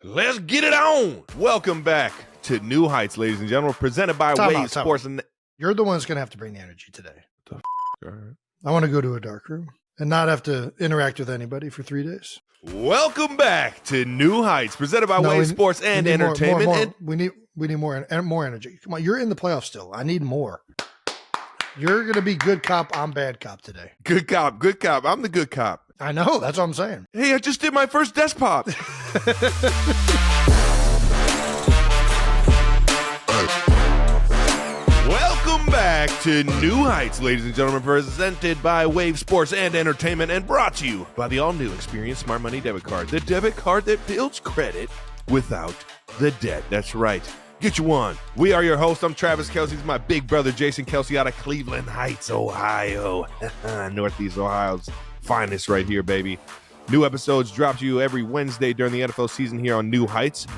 Let's get it on. Welcome back to New Heights, ladies and gentlemen, presented by Wave Sports. You're the one that's going to have to bring the energy today. All right. I want to go to a dark room and not have to interact with anybody for 3 days. Welcome back to New Heights, presented by Wave Sports and Entertainment. We need more energy. Come on, you're in the playoffs still. I need more. You're going to be good cop. I'm bad cop today. Good cop, good cop. I'm the good cop. I know. That's what I'm saying. Hey, I just did my first desk pop. Welcome back to New Heights, ladies and gentlemen, presented by Wave Sports and Entertainment and brought to you by the all-new Experience Smart Money debit card, the debit card that builds credit without the debt. That's right. Get you one. We are your host. I'm Travis Kelsey. This is my big brother, Jason Kelsey, out of Cleveland Heights, Ohio. Northeast Ohio's finest right here, baby. New episodes drop to you every Wednesday during the NFL season here on New Heights.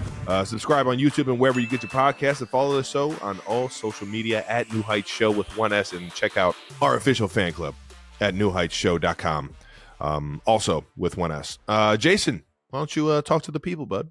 Subscribe on YouTube and wherever you get your podcasts, and follow the show on all social media at New Heights Show with one S, and check out our official fan club at newheightsshow.com. Also with one S. Jason, why don't you talk to the people, bud?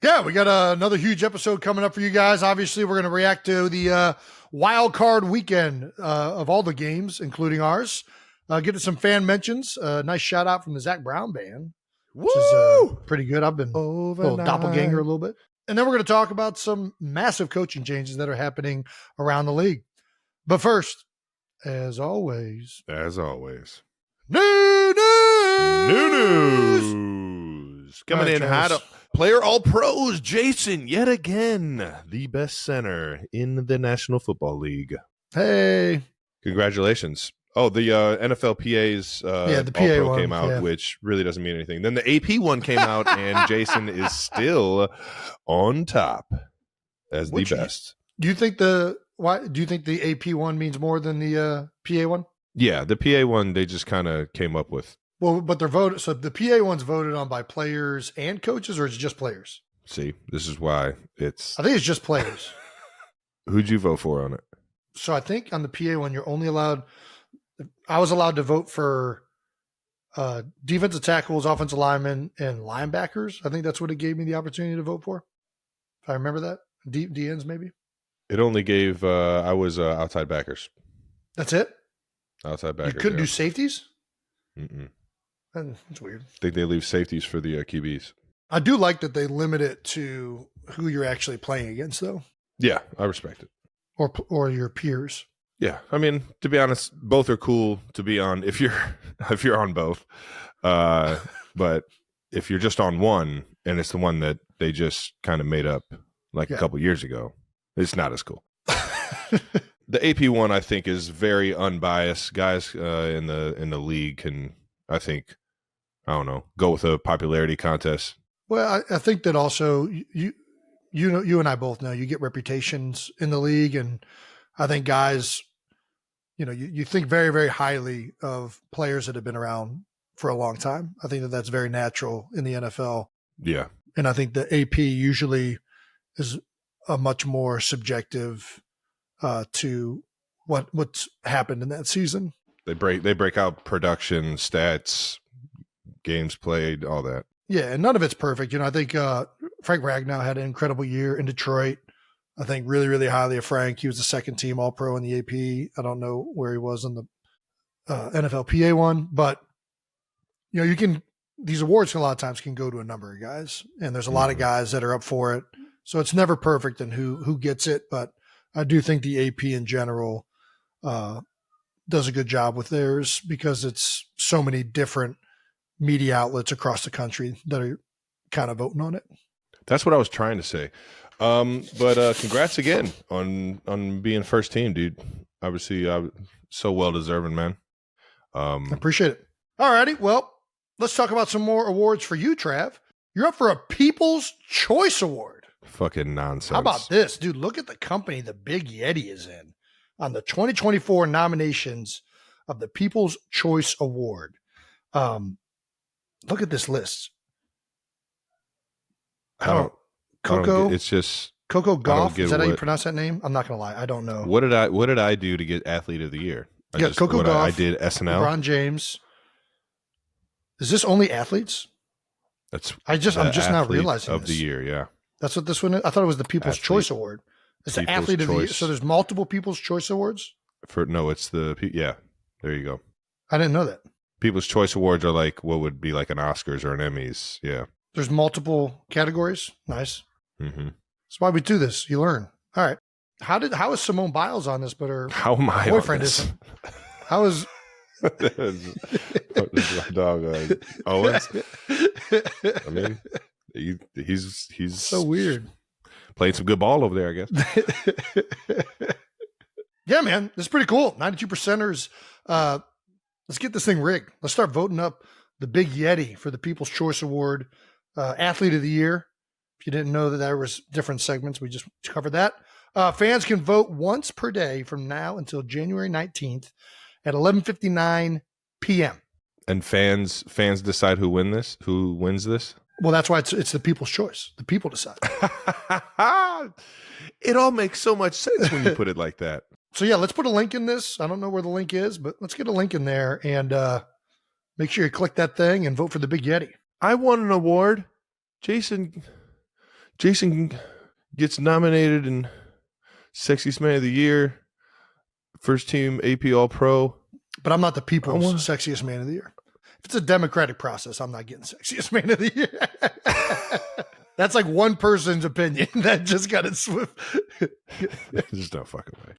Yeah, we got another huge episode coming up for you guys. Obviously, we're going to react to the wild card weekend of all the games, including ours. Get to some fan mentions. Nice shout out from the Zach Brown band, which is pretty good. I've been a little doppelganger a little bit. And then we're going to talk about some massive coaching changes that are happening around the league. But first, as always, new news. Coming in hot. Player All Pros, Jason, yet again, the best center in the National Football League. Hey. Congratulations. Oh, the NFLPA's the PA All-Pro one came out, which really doesn't mean anything. Then the AP one came out, and Jason is still on top as the best. Do you think the AP one means more than the PA one? Yeah, the PA one they just kind of came up with. Well, but they're voted. So the PA one's voted on by players and coaches, or it's just players? See, this is why it's. I think it's just players. Who'd you vote for on it? So I think on the PA one, you're only allowed. I was allowed to vote for defensive tackles, offensive linemen, and linebackers. I think that's what it gave me the opportunity to vote for. If I remember that. DNs maybe. It only gave, I was outside backers. That's it? Outside backers. You couldn't do safeties? Mm-mm. That's weird. I think they leave safeties for the QBs. I do like that they limit it to who you're actually playing against, though. Yeah, I respect it. Or your peers. Yeah, I mean, to be honest, both are cool to be on if you're on both. But if you're just on one and it's the one that they just kind of made up like a couple years ago, it's not as cool. The AP one, I think, is very unbiased. Guys in the league can, I think, I don't know, go with a popularity contest. Well, I think that also you know, you and I both know you get reputations in the league, and I think guys, you know, you think very, very highly of players that have been around for a long time. I think that that's very natural in the NFL. Yeah. And I think the AP usually is a much more subjective to what's happened in that season. They break out production, stats, games played, all that. Yeah, and none of it's perfect. You know, I think Frank Ragnow had an incredible year in Detroit. I think really, really highly of Frank. He was the second team All-Pro in the AP. I don't know where he was in the NFLPA one, but you know, these awards a lot of times can go to a number of guys, and there's a lot of guys that are up for it. So it's never perfect in who gets it, but I do think the AP in general does a good job with theirs because it's so many different media outlets across the country that are kind of voting on it. That's what I was trying to say. But congrats again on being first team, dude. Obviously, so well deserving, man. I appreciate it. All righty. Well, let's talk about some more awards for you, Trav. You're up for a People's Choice Award. Fucking nonsense. How about this, dude? Look at the company the Big Yeti is in on the 2024 nominations of the People's Choice Award. Look at this list. Coco. It's just Coco Gauff. Is that how you pronounce that name? I'm not gonna lie. I don't know. What did I do to get Athlete of the Year? Coco Gauff. I did SNL. LeBron James. Is this only athletes? I'm just now athlete realizing of this. the year. Yeah, that's what this one is. I thought it was the People's Choice Award. It's the People's Athlete of the Year. Choice. So there's multiple People's Choice Awards. It's yeah. There you go. I didn't know that. People's Choice Awards are like what would be like an Oscars or an Emmys. Yeah. There's multiple categories. Nice. Mm-hmm. That's why we do this. You learn. All right. How is Simone Biles on this? But her How am I boyfriend on this? isn't. How is my dog Owens? I mean, he's so weird. Playing some good ball over there, I guess. Yeah, man, this is pretty cool. 92%ers. Let's get this thing rigged. Let's start voting up the Big Yeti for the People's Choice Award, Athlete of the Year. If you didn't know that there was different segments, we just covered that. Fans can vote once per day from now until January 19th at 11:59 p.m. And fans decide who wins this. Well, that's why it's the People's Choice. The people decide. It all makes so much sense when you put it like that. So yeah, let's put a link in this. I don't know where the link is, but let's get a link in there and make sure you click that thing and vote for the Big Yeti. I won an award. Jason gets nominated in Sexiest Man of the Year, first team AP All Pro. But I'm not the People's Sexiest Man of the Year. If it's a democratic process, I'm not getting Sexiest Man of the Year. That's like one person's opinion that just got it swift. There's no fucking way.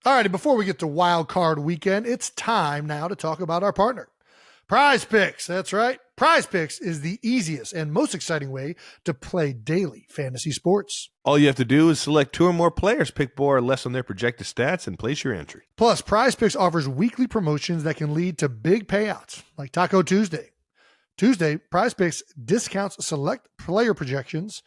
All righty, before we get to Wild Card Weekend, it's time now to talk about our partner, Prize Picks. That's right. Prize Picks is the easiest and most exciting way to play daily fantasy sports. All you have to do is select 2 or more players, pick more or less on their projected stats, and place your entry. Plus, Prize Picks offers weekly promotions that can lead to big payouts, like Taco Tuesday. Tuesday, Prize Picks discounts select player projections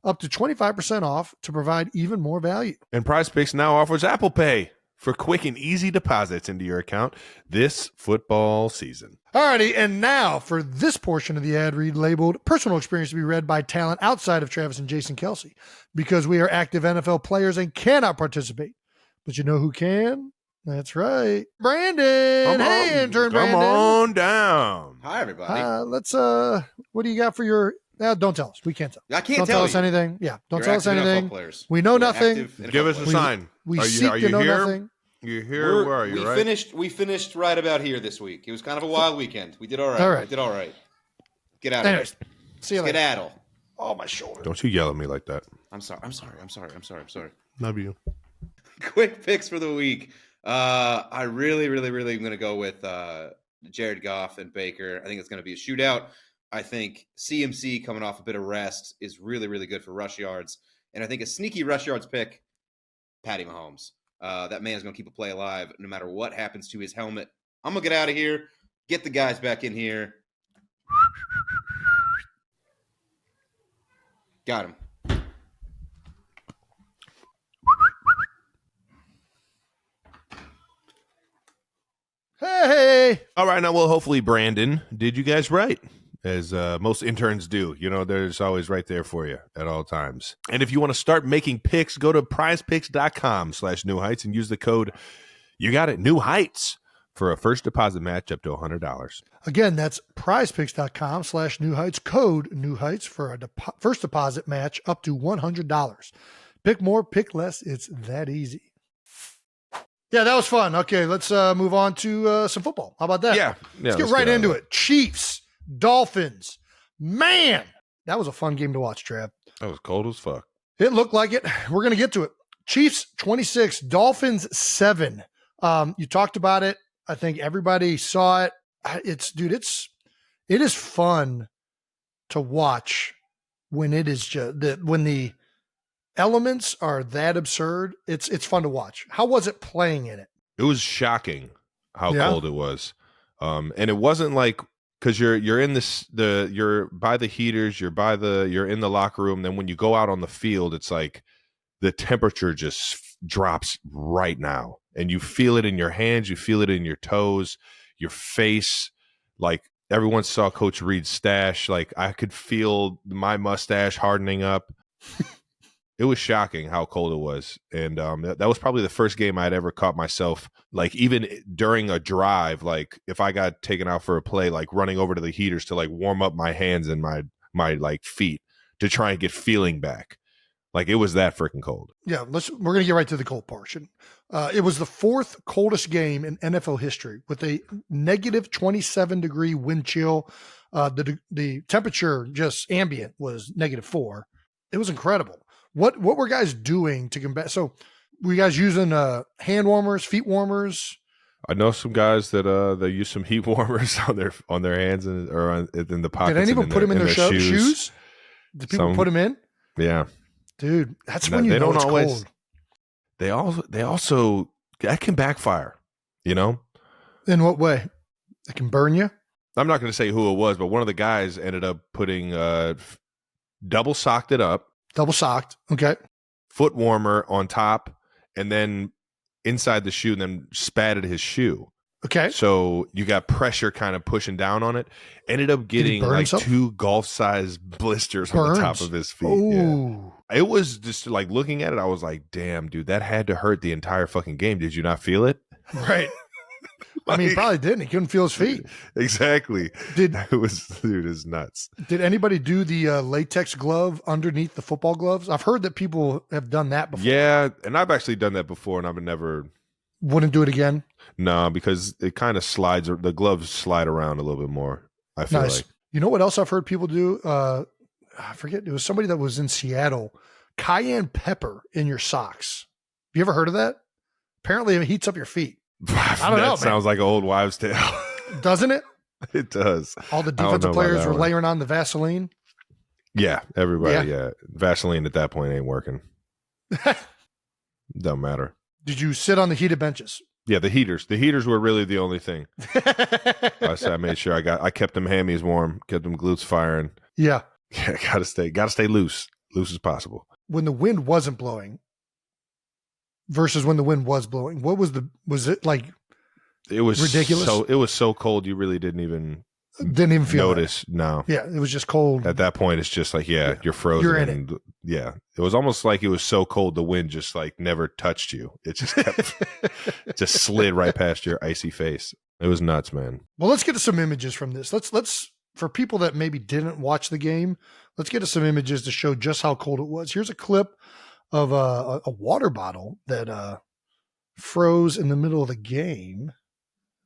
up to 25% off to provide even more value. And Prize Picks now offers Apple Pay for quick and easy deposits into your account this football season. Alrighty, and now for this portion of the ad read labeled Personal Experience to be read by talent outside of Travis and Jason Kelsey, because we are active NFL players and cannot participate. But you know who can? That's right. Brandon. Hey, intern Brandon. Come on down. Hi, everybody. Let's, what do you got for your, don't tell us. We can't tell. I can't don't tell us you. anything. Yeah, don't You're tell us active NFL anything. players. We know You're nothing. active NFL Give us a players. sign. We are seek you to know here? nothing. You're here? Where are you, right? We finished right about here this week. It was kind of a wild weekend. We did all right. All right. We did all right. Get out Anyways, of here. see you later. Skedaddle. Oh, my shoulder. Don't you yell at me like that. I'm sorry. Love you. Quick picks for the week. I really am going to go with Jared Goff and Baker. I think it's going to be a shootout. I think CMC coming off a bit of rest is really, really good for rush yards. And I think a sneaky rush yards pick, Patty Mahomes. That man's going to keep a play alive no matter what happens to his helmet. I'm going to get out of here, get the guys back in here. Got him. Hey. All right, now, well, hopefully Brandon did you guys right, as most interns do. You know, there's always right there for you at all times. And if you want to start making picks, go to prizepicks.com/New Heights and use the code, you got it, New Heights, for a first deposit match up to $100. Again, that's prizepicks.com/New Heights, code New Heights for a first deposit match up to $100. Pick more, pick less. It's that easy. Yeah, that was fun. Okay, let's move on to some football. How about that? Yeah. Let's get right into it. Chiefs, Dolphins. Man, that was a fun game to watch, Trav. That was cold as fuck. It looked like it. We're going to get to it. Chiefs 26, Dolphins 7. You talked about it. I think everybody saw it. It is fun to watch when it is just when the elements are that absurd. It's fun to watch. How was it playing in it? It was shocking how cold it was. And it wasn't like, because you're in you're by the heaters, you're in the locker room. Then when you go out on the field, it's like the temperature just drops right now, and you feel it in your hands, you feel it in your toes, your face. Like, everyone saw Coach Reed's stash. Like, I could feel my mustache hardening up. It was shocking how cold it was. And that was probably the first game I'd ever caught myself, like, even during a drive, like, if I got taken out for a play, like, running over to the heaters to, like, warm up my hands and my like, feet to try and get feeling back. Like, it was that freaking cold. Yeah, we're going to get right to the cold portion. It was the fourth coldest game in NFL history with a negative 27-degree wind chill. The temperature, just ambient, was -4. It was incredible. What were guys doing to combat? So were you guys using hand warmers, feet warmers? I know some guys that they use some heat warmers on their hands or in the pockets. Did anyone put them in their shoes? Did people put them in? Yeah, dude, that's when you know it's cold. They also that can backfire. You know, in what way? It can burn you. I'm not going to say who it was, but one of the guys ended up putting double socked it up. Double socked. Okay. Foot warmer on top, and then inside the shoe, and then spatted his shoe. Okay. So you got pressure kind of pushing down on it. Ended up getting like himself? 2 golf-sized blisters on the top of his feet. Ooh. Yeah. It was just like looking at it, I was like, damn, dude, that had to hurt the entire fucking game. Did you not feel it? Right. I mean, he probably didn't. He couldn't feel his feet. Exactly. It's nuts. Did anybody do the latex glove underneath the football gloves? I've heard that people have done that before. Yeah, and I've actually done that before, and I've never. Wouldn't do it again? No, because it kind of slides. The gloves slide around a little bit more, I feel like. You know what else I've heard people do? I forget. It was somebody that was in Seattle. Cayenne pepper in your socks. Have you ever heard of that? Apparently it heats up your feet. I don't know. That sounds like an old wives' tale. Doesn't it? It does. All the defensive players were layering on the Vaseline. Yeah, everybody. Yeah. Vaseline at that point ain't working. Don't matter. Did you sit on the heated benches? Yeah, the heaters. The heaters were really the only thing. I made sure I kept them hammies warm, kept them glutes firing. Yeah. Yeah, gotta stay loose as possible. When the wind wasn't blowing versus when the wind was blowing, was it like? It was ridiculous. So it was so cold you really didn't even feel notice. That. No. Yeah, it was just cold. At that point, it's just like you're frozen. You're in it. Yeah, it was almost like it was so cold the wind just like never touched you. It just kept just slid right past your icy face. It was nuts, man. Well, let's get to some images from this. Let's for people that maybe didn't watch the game, let's get to some images to show just how cold it was. Here's a clip of a water bottle that froze in the middle of the game,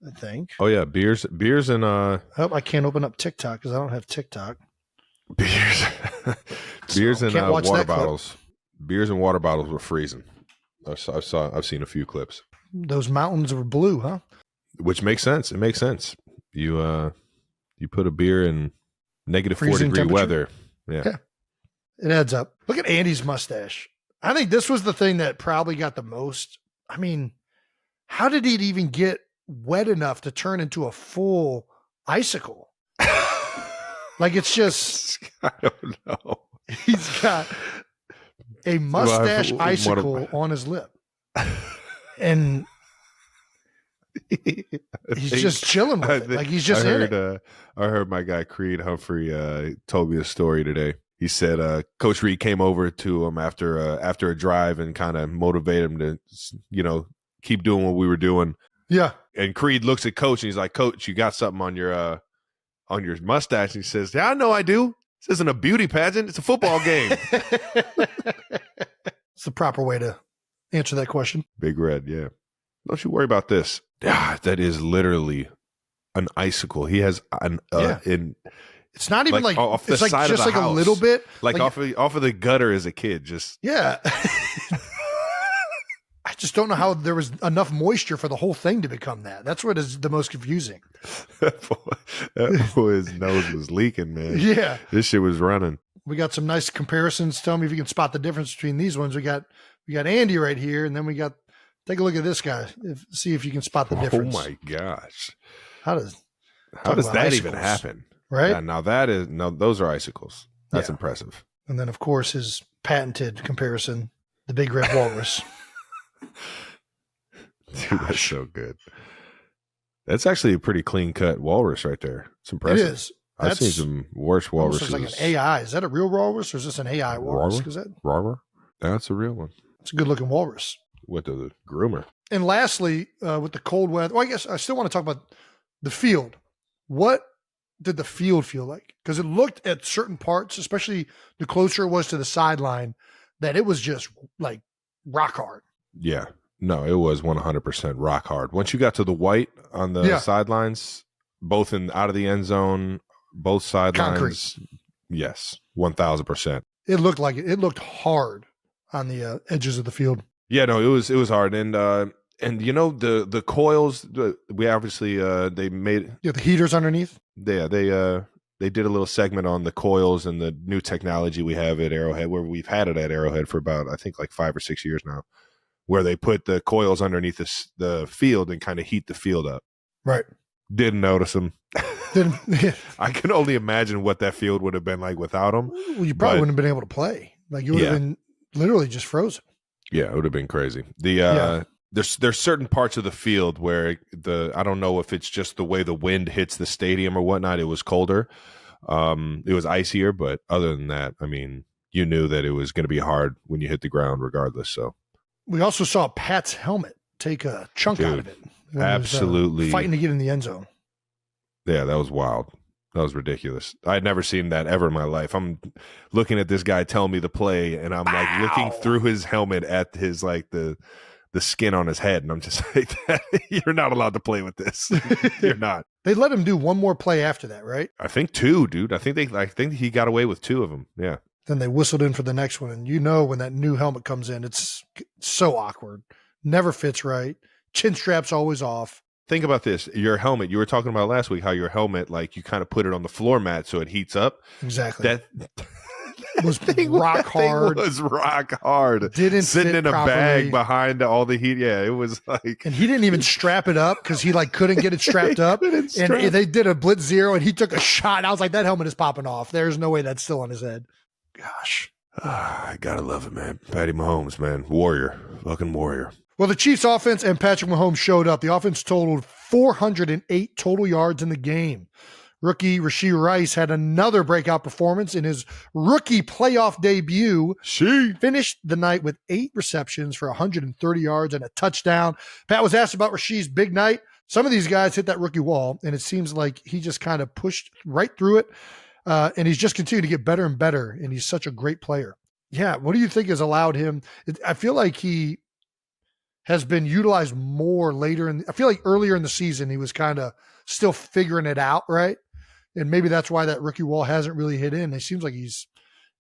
I think. Oh yeah, beers and I can't open up TikTok because I don't have TikTok. Beers and water bottles. Beers and water bottles were freezing. I've seen a few clips. Those mountains were blue, huh? Which makes sense. It makes sense. You put a beer in negative freezing 4-degree temperature? weather. Yeah. It adds up. Look at Andy's mustache. I think this was the thing that probably got the most. I mean, how did it even get wet enough to turn into a full icicle? Like, it's just, I don't know. He's got a mustache icicle on his lip. And he's just chilling with it. Like, he's just in it. I heard my guy Creed Humphrey told me a story today. He said Coach Reed came over to him after a drive and kind of motivated him to, keep doing what we were doing. Yeah. And Creed looks at Coach and he's like, "Coach, you got something on your mustache?" And he says, "Yeah, I know I do. This isn't a beauty pageant. It's a football game." It's the proper way to answer that question. Big Red, yeah. Don't you worry about this. Yeah, that is literally an icicle. He has it's not even like off the it's like side just of the like house. A little bit, like off of the gutter as a kid. Just yeah. I just don't know how there was enough moisture for the whole thing to become that. That's what is the most confusing. that boy's nose was leaking, man. Yeah, this shit was running. We got some nice comparisons. Tell me if you can spot the difference between these ones. We got Andy right here, and then we got. Take a look at this guy. See if you can spot the difference. Oh my gosh! How does that even happen? Right Yeah, now those are icicles. That's impressive. And then, of course, his patented comparison, the Big Red Walrus. Dude, that's so good. That's actually a pretty clean cut walrus right there. It's impressive. It is. I've seen some worse walruses. Looks like an AI. Is that a real walrus or is this an AI walrus? Rover? That's a real one. It's a good-looking walrus. With the groomer. And lastly, with the cold weather, well, I guess I still want to talk about the field. What did the field feel like? Because it looked at certain parts, especially the closer it was to the sideline, that it was just like rock hard. Yeah. No, it was 100% rock hard. Once you got to the white on the sidelines, both out of the end zone, both sidelines. Concrete. Yes, 1,000%. It looked like it. It looked hard on the edges of the field. Yeah, no, it was hard, and the coils. We obviously they made the heaters underneath. Yeah, they did a little segment on the coils and the new technology we have at Arrowhead, where we've had it at Arrowhead for about, I think, like 5 or 6 years now, where they put the coils underneath the field and kind of heat the field up. Right. Didn't notice them. I can only imagine what that field would have been like without them. Well, you probably wouldn't have been able to play. Like, you would have been literally just frozen. Yeah, it would have been crazy. There's certain parts of the field where I don't know if it's just the way the wind hits the stadium or whatnot. It was colder. It was icier, but other than that, I mean, you knew that it was going to be hard when you hit the ground regardless. So we also saw Pat's helmet take a chunk out of it. Absolutely. Fighting to get in the end zone. Yeah, that was wild. That was ridiculous. I'd never seen that ever in my life. I'm looking at this guy telling me the play, and I'm like looking through his helmet at his like the skin on his head, and I'm just like, you're not allowed to play with this. You're not. They let him do one more play after that, right? I think 2, dude. I think he got away with 2 of them. Yeah. Then they whistled in for the next one, and when that new helmet comes in, it's so awkward. Never fits right. Chin strap's always off. Think about this. Your helmet, you were talking about last week how your helmet, like, you kind of put it on the floor mat so it heats up. Exactly. That was rock hard. It was rock hard. Didn't sitting fit in a properly. bag behind all the heat. Yeah, it was like. And he didn't even strap it up because he couldn't get it strapped up. And they did a blitz zero, and he took a shot. And I was like, that helmet is popping off. There's no way that's still on his head. Gosh. I gotta love it, man. Patty Mahomes, man. Warrior. Fucking warrior. Well, the Chiefs offense and Patrick Mahomes showed up. The offense totaled 408 total yards in the game. Rookie Rashee Rice had another breakout performance in his rookie playoff debut. She finished the night with 8 receptions for 130 yards and a touchdown. Pat was asked about Rashee's big night. Some of these guys hit that rookie wall, and it seems like he just kind of pushed right through it, and he's just continued to get better and better, and he's such a great player. Yeah, what do you think has allowed him? I feel like he has been utilized more later. I feel like earlier in the season, he was kind of still figuring it out, right? And maybe that's why that rookie wall hasn't really hit in. It seems like he's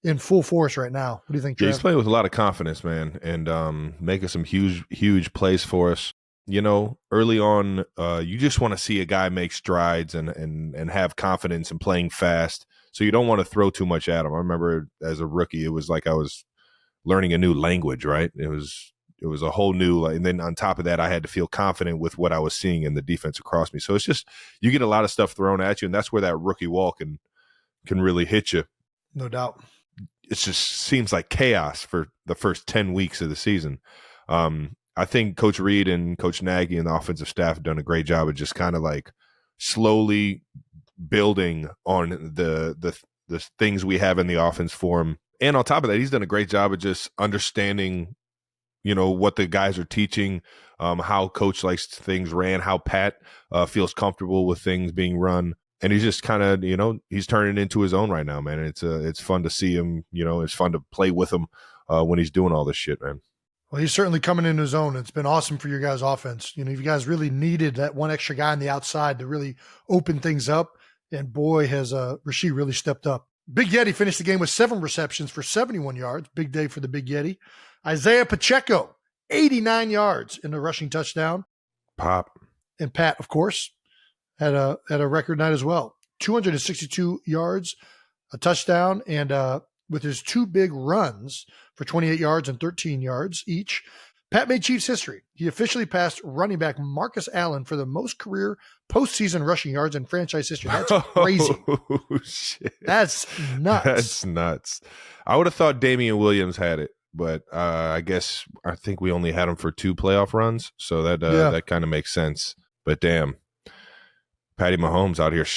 in full force right now. What do you think, Trev? Yeah, he's playing with a lot of confidence, man, and making some huge plays for us. You know, early on, you just want to see a guy make strides and have confidence and playing fast. So you don't want to throw too much at him. I remember as a rookie, it was like I was learning a new language, right? It was a whole new, and then on top of that, I had to feel confident with what I was seeing in the defense across me. So it's just, you get a lot of stuff thrown at you, and that's where that rookie wall can really hit you. No doubt. It just seems like chaos for the first 10 weeks of the season. I think Coach Reed and Coach Nagy and the offensive staff have done a great job of just kind of like slowly building on the things we have in the offense for him. And on top of that, he's done a great job of just understanding, you know, what the guys are teaching, how coach likes things ran, how Pat feels comfortable with things being run. And he's just kind of, you know, he's turning into his own right now, man. And it's fun to see him, you know, it's fun to play with him when he's doing all this shit, man. Well, he's certainly coming into his own. It's been awesome for your guys' offense. You know, you guys really needed that one extra guy on the outside to really open things up. And boy, has Rashee really stepped up. Big Yeti finished the game with 7 receptions for 71 yards. Big day for the Big Yeti. Isaiah Pacheco, 89 yards in a rushing touchdown. Pop. And Pat, of course, had a record night as well. 262 yards, a touchdown, and with his 2 big runs for 28 yards and 13 yards each, Pat made Chiefs history. He officially passed running back Marcus Allen for the most career postseason rushing yards in franchise history. That's crazy. Oh, shit. That's nuts. That's nuts. I would have thought Damian Williams had it, but I think we only had him for 2 playoff runs, so that kind of makes sense. But damn, Patty Mahomes out here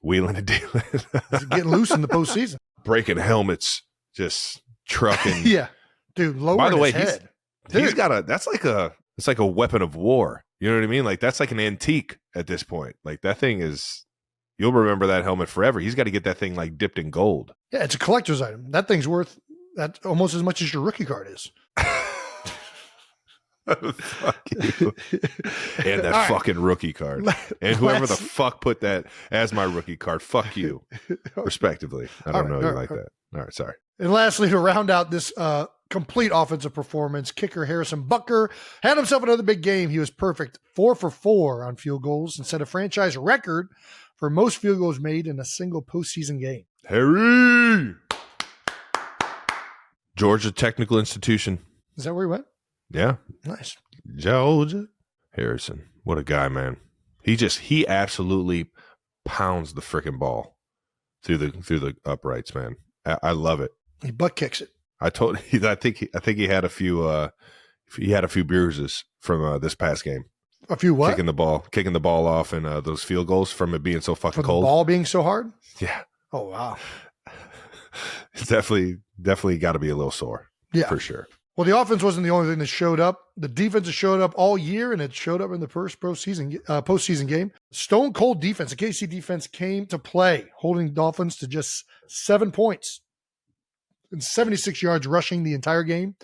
wheeling and dealing. He's getting loose in the postseason. Breaking helmets, just trucking. Yeah. Dude, lower By the way, his head. he's got it's like a weapon of war. You know what I mean? Like that's like an antique at this point. Like that thing is, you'll remember that helmet forever. He's got to get that thing like dipped in gold. Yeah, it's a collector's item. That thing's worth that almost as much as your rookie card is. Fuck you. And that fucking rookie card. And whoever the fuck put that as my rookie card, fuck you, respectively. I don't know you like that. All right, sorry. And lastly, to round out this complete offensive performance, kicker Harrison Butker had himself another big game. He was perfect, 4 for 4 on field goals and set a franchise record for most field goals made in a single postseason game. Harry! Georgia Technical Institution. Is that where he went? Yeah. Nice. Georgia. Harrison. What a guy, man. He absolutely pounds the freaking ball through the uprights, man. I love it. He butt kicks it. I think he had a few bruises from this past game. A few what? Kicking the ball off and those field goals from it being so fucking cold. The ball being so hard? Yeah. Oh, wow. It's definitely got to be a little sore. Yeah. For sure. Well, the offense wasn't the only thing that showed up. The defense has showed up all year, and it showed up in the first postseason game. Stone cold defense. The KC defense came to play, holding Dolphins to just 7 points and 76 yards rushing the entire game.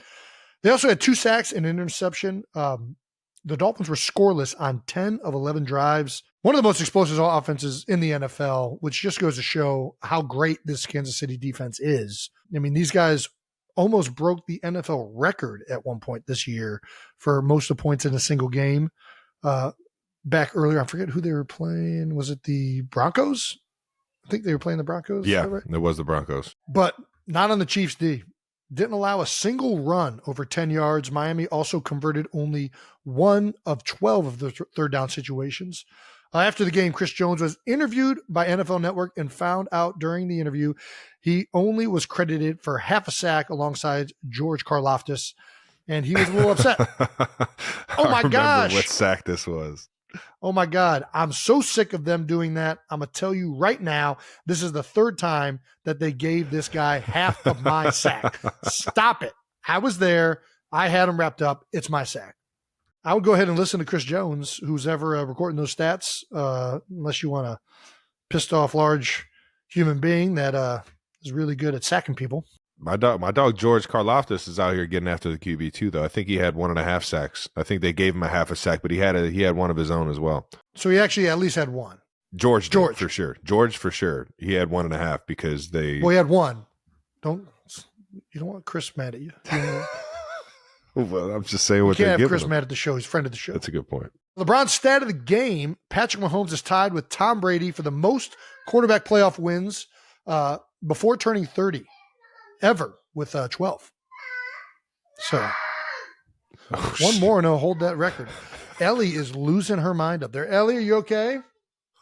They also had 2 sacks and an interception. The Dolphins were scoreless on 10 of 11 drives. One of the most explosive offenses in the NFL, which just goes to show how great this Kansas City defense is. I mean, these guys almost broke the NFL record at one point this year for most of the points in a single game. Back earlier, I forget who they were playing. Was it the Broncos? I think they were playing the Broncos. Yeah, right? it was the Broncos. But not on the Chiefs D. Didn't allow a single run over 10 yards. Miami also converted only 1 of 12 of the third down situations. After the game, Chris Jones was interviewed by NFL Network and found out during the interview he only was credited for half a sack alongside George Karlaftis, and he was a little upset. Oh, my gosh. What sack this was. Oh, my God. I'm so sick of them doing that. I'm going to tell you right now, this is the third time that they gave this guy half of my sack. Stop it. I was there. I had him wrapped up. It's my sack. I would go ahead and listen to Chris Jones, who's ever recording those stats, unless you want a pissed off large human being that is really good at sacking people. My dog George Karlaftis is out here getting after the QB too, though. I think he had 1.5 sacks. I think they gave him a half a sack, but he had one of his own as well. So he actually at least had one. George for sure. George for sure. He had 1.5 because they. Well, he had one. You don't want Chris mad at you. Well, I'm just saying what you they're can't have giving Chris him. mad at the show. He's a friend of the show. That's a good point. LeBron's stat of the game: Patrick Mahomes is tied with Tom Brady for the most quarterback playoff wins before turning 30 ever, with 12. So one more and he'll hold that record. Ellie is losing her mind up there. Ellie, are you okay?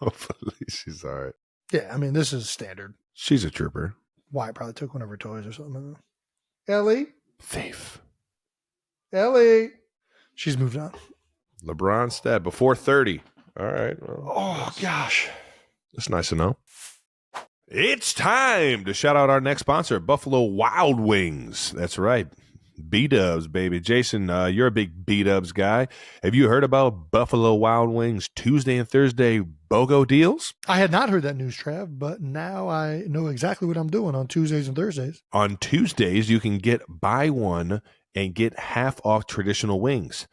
Hopefully she's all right. Yeah, I mean, this is standard. She's a trooper. Wyatt probably took one of her toys or something. Ellie? Thief. Ellie. She's moved on. LeBron stat before 30. All right. Well, Oh, gosh. that's nice to know. It's time to shout out our next sponsor, Buffalo Wild Wings. That's right. B-Dubs, baby. Jason, you're a big B-Dubs guy. Have you heard about Buffalo Wild Wings Tuesday and Thursday BOGO deals? I had not heard that news, Trav, but now I know exactly what I'm doing on Tuesdays and Thursdays. On Tuesdays, you can get buy one and get half off traditional wings.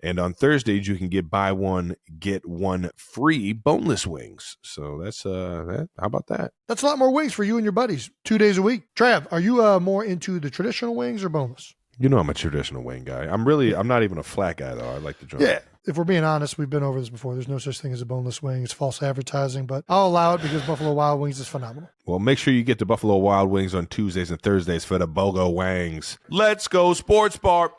And on Thursdays, you can get buy one, get one free boneless wings. So that's how about that? That's a lot more wings for you and your buddies 2 days a week. Trav, are you more into the traditional wings or boneless? You know I'm a traditional wing guy. I'm not even a flat guy though. I like the joint. Yeah. If we're being honest, we've been over this before. There's no such thing as a boneless wing. It's false advertising, but I'll allow it because Buffalo Wild Wings is phenomenal. Well, make sure you get the Buffalo Wild Wings on Tuesdays and Thursdays for the BOGO Wangs. Let's go Sports Bar.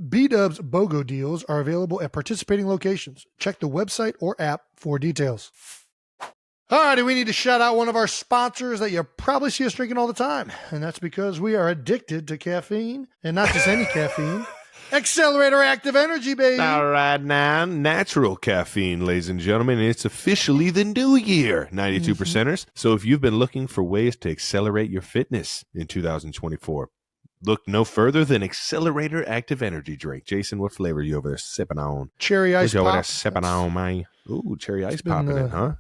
B-Dubs BOGO deals are available at participating locations. Check the website or app for details. All righty, we need to shout out one of our sponsors that you probably see us drinking all the time, and that's because we are addicted to caffeine, and not just any caffeine. Accelerator Active Energy, baby. All right now, natural caffeine, ladies and gentlemen. It's officially the new year, 92 percenters. So if you've been looking for ways to accelerate your fitness in 2024, look no further than Accelerator Active Energy Drink. Jason, what flavor are you over there sipping on? Cherry ice What you over pop. there sipping on, man? Ooh, cherry ice been popping the- it, huh?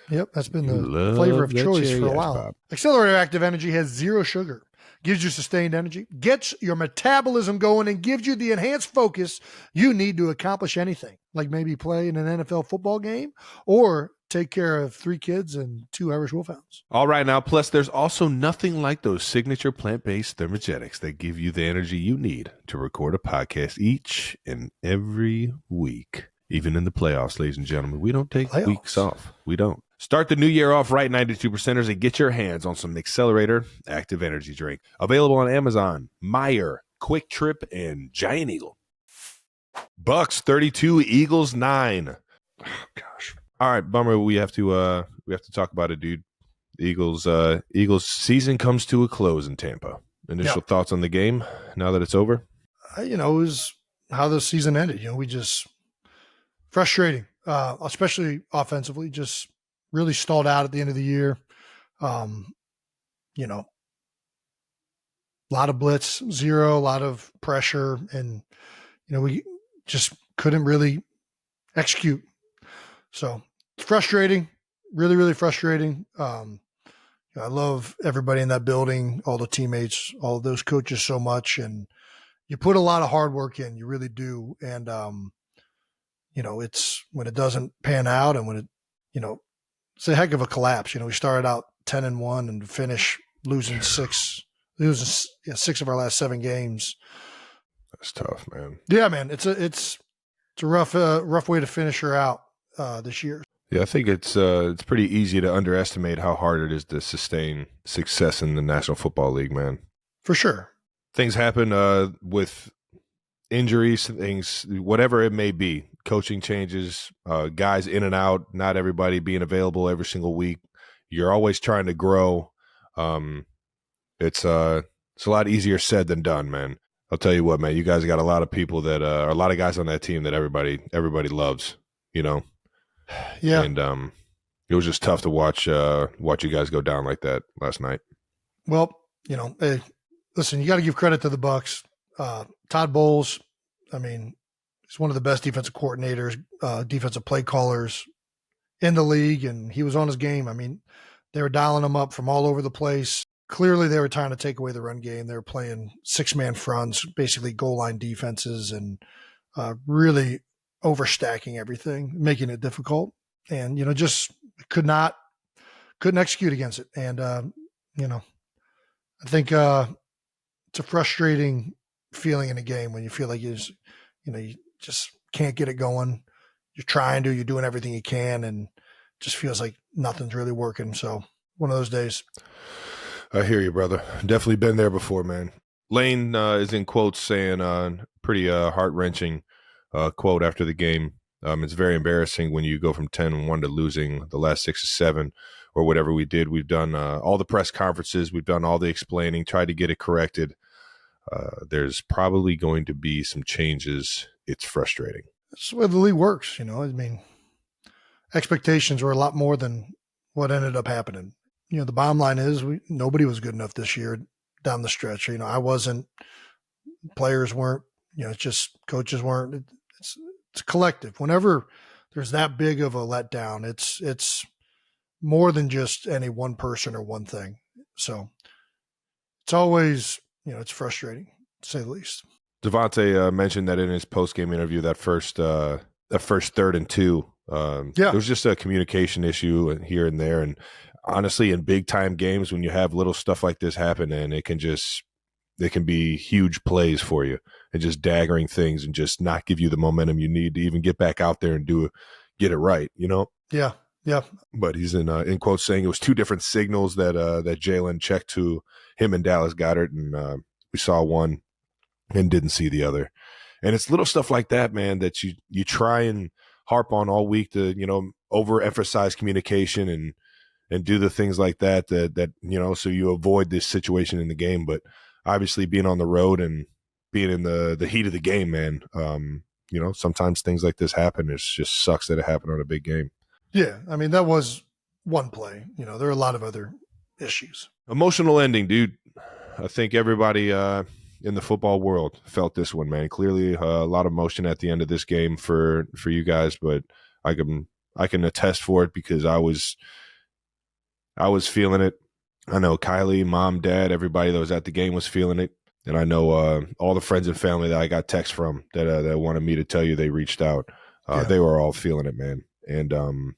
Yep, that's been You the flavor love of that choice cherry for a ice while. pop. Accelerator Active Energy has 0 sugar, gives you sustained energy, gets your metabolism going, and gives you the enhanced focus you need to accomplish anything, like maybe play in an NFL football game or take care of 3 kids and 2 Irish Wolfhounds. All right, now, plus there's also nothing like those signature plant-based thermogenics that give you the energy you need to record a podcast each and every week. Even in the playoffs, ladies and gentlemen, we don't take weeks off. We don't. Start the new year off right, 92%ers, and get your hands on some Accelerator Active Energy Drink. Available on Amazon, Meijer, Quick Trip, and Giant Eagle. Bucks 32, Eagles 9. Oh, gosh. All right, bummer. We have to talk about it, dude. The Eagles season comes to a close in Tampa. Initial thoughts on the game now that it's over? It was how the season ended. We just frustrating, especially offensively, just really stalled out at the end of the year. A lot of blitz, 0, a lot of pressure, and we just couldn't really execute. So it's frustrating, really, really frustrating. I love everybody in that building, all the teammates, all of those coaches so much, and you put a lot of hard work in, you really do. And it's when it doesn't pan out, and when it, it's a heck of a collapse. We started out 10-1 and finish losing 6 of our last 7 games. That's tough, man. Yeah, man. It's a rough way to finish her out this year. Yeah, I think it's pretty easy to underestimate how hard it is to sustain success in the National Football League, man. For sure. Things happen with injuries, things, whatever it may be. Coaching changes, guys in and out, not everybody being available every single week. You're always trying to grow. It's a lot easier said than done, man. I'll tell you what, man. You guys got a lot of people that are a lot of guys on that team that everybody loves. Yeah. And it was just tough to watch you guys go down like that last night. Well, hey, listen, you got to give credit to the Bucs. Todd Bowles, he's one of the best defensive coordinators, defensive play callers in the league, and he was on his game. They were dialing him up from all over the place. Clearly, they were trying to take away the run game. They were playing 6-man fronts, basically goal line defenses, and really overstacking everything, making it difficult. And, just couldn't execute against it. And, I think it's a frustrating feeling in a game when you feel like you just can't get it going. You're doing everything you can, and just feels like nothing's really working. So one of those days. I hear you, brother. Definitely been there before, man. Lane is in quotes saying pretty heart-wrenching quote after the game. It's very embarrassing when you go from 10-1 to losing the last 6 or 7 or whatever we did. We've done all the press conferences. We've done all the explaining, tried to get it corrected. There's probably going to be some changes. It's frustrating. That's the way the league works. Expectations were a lot more than what ended up happening. The bottom line is nobody was good enough this year down the stretch. I wasn't, players weren't, it's just coaches weren't. It's a collective. Whenever there's that big of a letdown, it's more than just any one person or one thing. So it's always, it's frustrating to say the least. Devontae mentioned that in his post-game interview, that first 3rd and 2, there was just a communication issue here and there. And honestly, in big time games, when you have little stuff like this happen, and it can be huge plays for you, and just daggering things and just not give you the momentum you need to even get back out there and get it right, Yeah. Yeah. But he's in quotes saying it was 2 different signals that Jalen checked to him and Dallas Goedert, and we saw one and didn't see the other. And it's little stuff like that, man, that you try and harp on all week to, overemphasize communication and do the things like that, so you avoid this situation in the game. But obviously being on the road and being in the heat of the game, man, sometimes things like this happen. It just sucks that it happened on a big game. Yeah. That was one play. There are a lot of other issues. Emotional ending, dude. I think everybody in the football world felt this one, man. Clearly, a lot of emotion at the end of this game for you guys, but I can attest for it because I was feeling it. I know Kylie, mom, dad, everybody that was at the game was feeling it, and I know all the friends and family that I got texts from that wanted me to tell you they reached out. They were all feeling it, man, and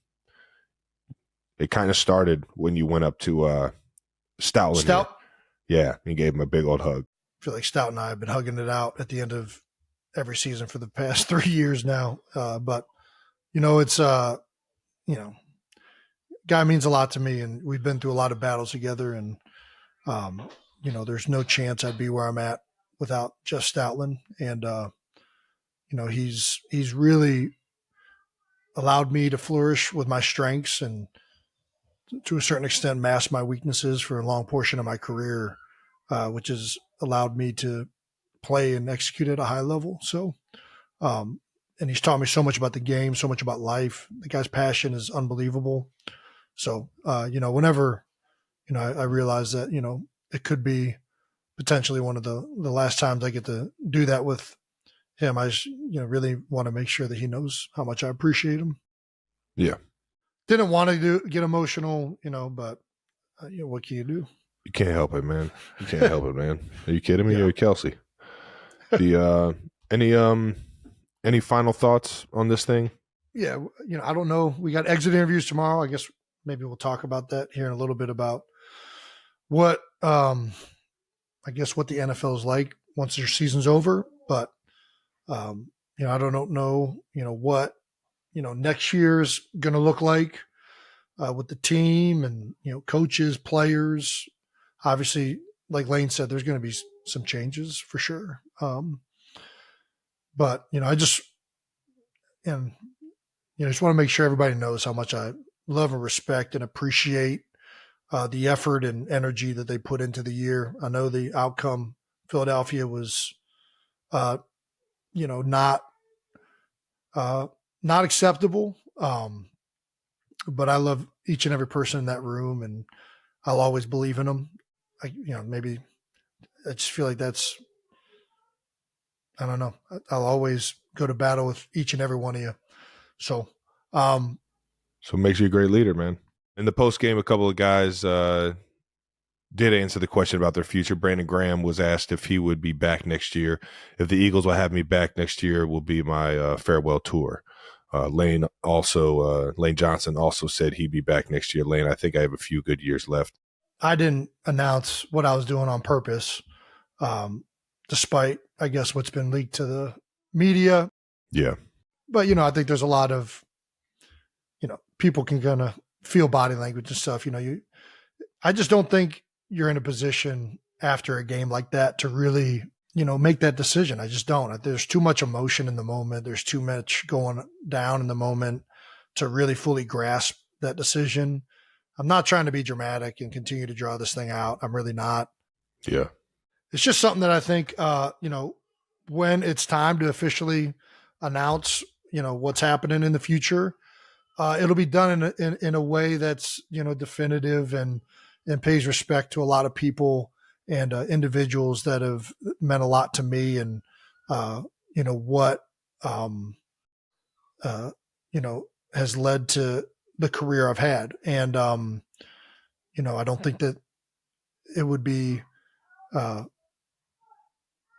it kind of started when you went up to Stoutland. Stout. Yeah, and gave him a big old hug. I feel like Stout and I have been hugging it out at the end of every season for the past 3 years now. But it's guy means a lot to me, and we've been through a lot of battles together. And there's no chance I'd be where I'm at without Jeff Stoutland. And he's really allowed me to flourish with my strengths and to a certain extent mask my weaknesses for a long portion of my career, which has allowed me to play and execute at a high level. So, and he's taught me so much about the game, so much about life. The guy's passion is unbelievable. So, whenever, I realize that, it could be potentially one of the last times I get to do that with him. I just, really want to make sure that he knows how much I appreciate him. Yeah. Didn't want to get emotional, but what can you do? You can't help it, man. You can't help it, man. Are you kidding me? Yeah. You're Kelsey. Any final thoughts on this thing? Yeah, I don't know. We got exit interviews tomorrow. I guess maybe we'll talk about that here in a little bit about what what the NFL is like once their season's over. But I don't know, what next year's going to look like with the team and coaches, players. Obviously, like Lane said, there's going to be some changes for sure. But I just want to make sure everybody knows how much I love and respect and appreciate the effort and energy that they put into the year. I know the outcome, Philadelphia, was, not acceptable. But I love each and every person in that room, and I'll always believe in them. Maybe I just feel like that's, I don't know. I'll always go to battle with each and every one of you. So it makes you a great leader, man. In the post game, a couple of guys did answer the question about their future. Brandon Graham was asked if he would be back next year. If the Eagles will have me back next year, will be my farewell tour. Lane Johnson also said he'd be back next year. Lane, I think I have a few good years left. I didn't announce what I was doing on purpose, despite, I guess, what's been leaked to the media. Yeah. But, I think there's a lot of, people can kind of feel body language and stuff. I just don't think you're in a position after a game like that to really, make that decision. I just don't. There's too much emotion in the moment. There's too much going down in the moment to really fully grasp that decision. I'm not trying to be dramatic and continue to draw this thing out. I'm really not. Yeah. It's just something that I think, when it's time to officially announce, what's happening in the future, it'll be done in a way that's, definitive and pays respect to a lot of people and individuals that have meant a lot to me, and what has led to the career I've had. And I don't think that it would be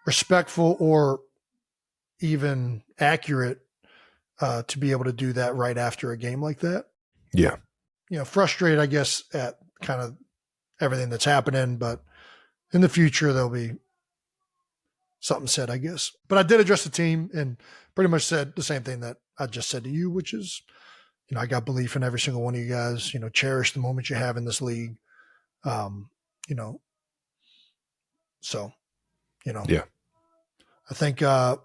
respectful or even accurate to be able to do that right after a game like that. Yeah. Frustrated, I guess, at kind of everything that's happening, but in the future, there'll be something said, I guess. But I did address the team and pretty much said the same thing that I just said to you, which is, I got belief in every single one of you guys, cherish the moment you have in this league. Yeah, I think, it's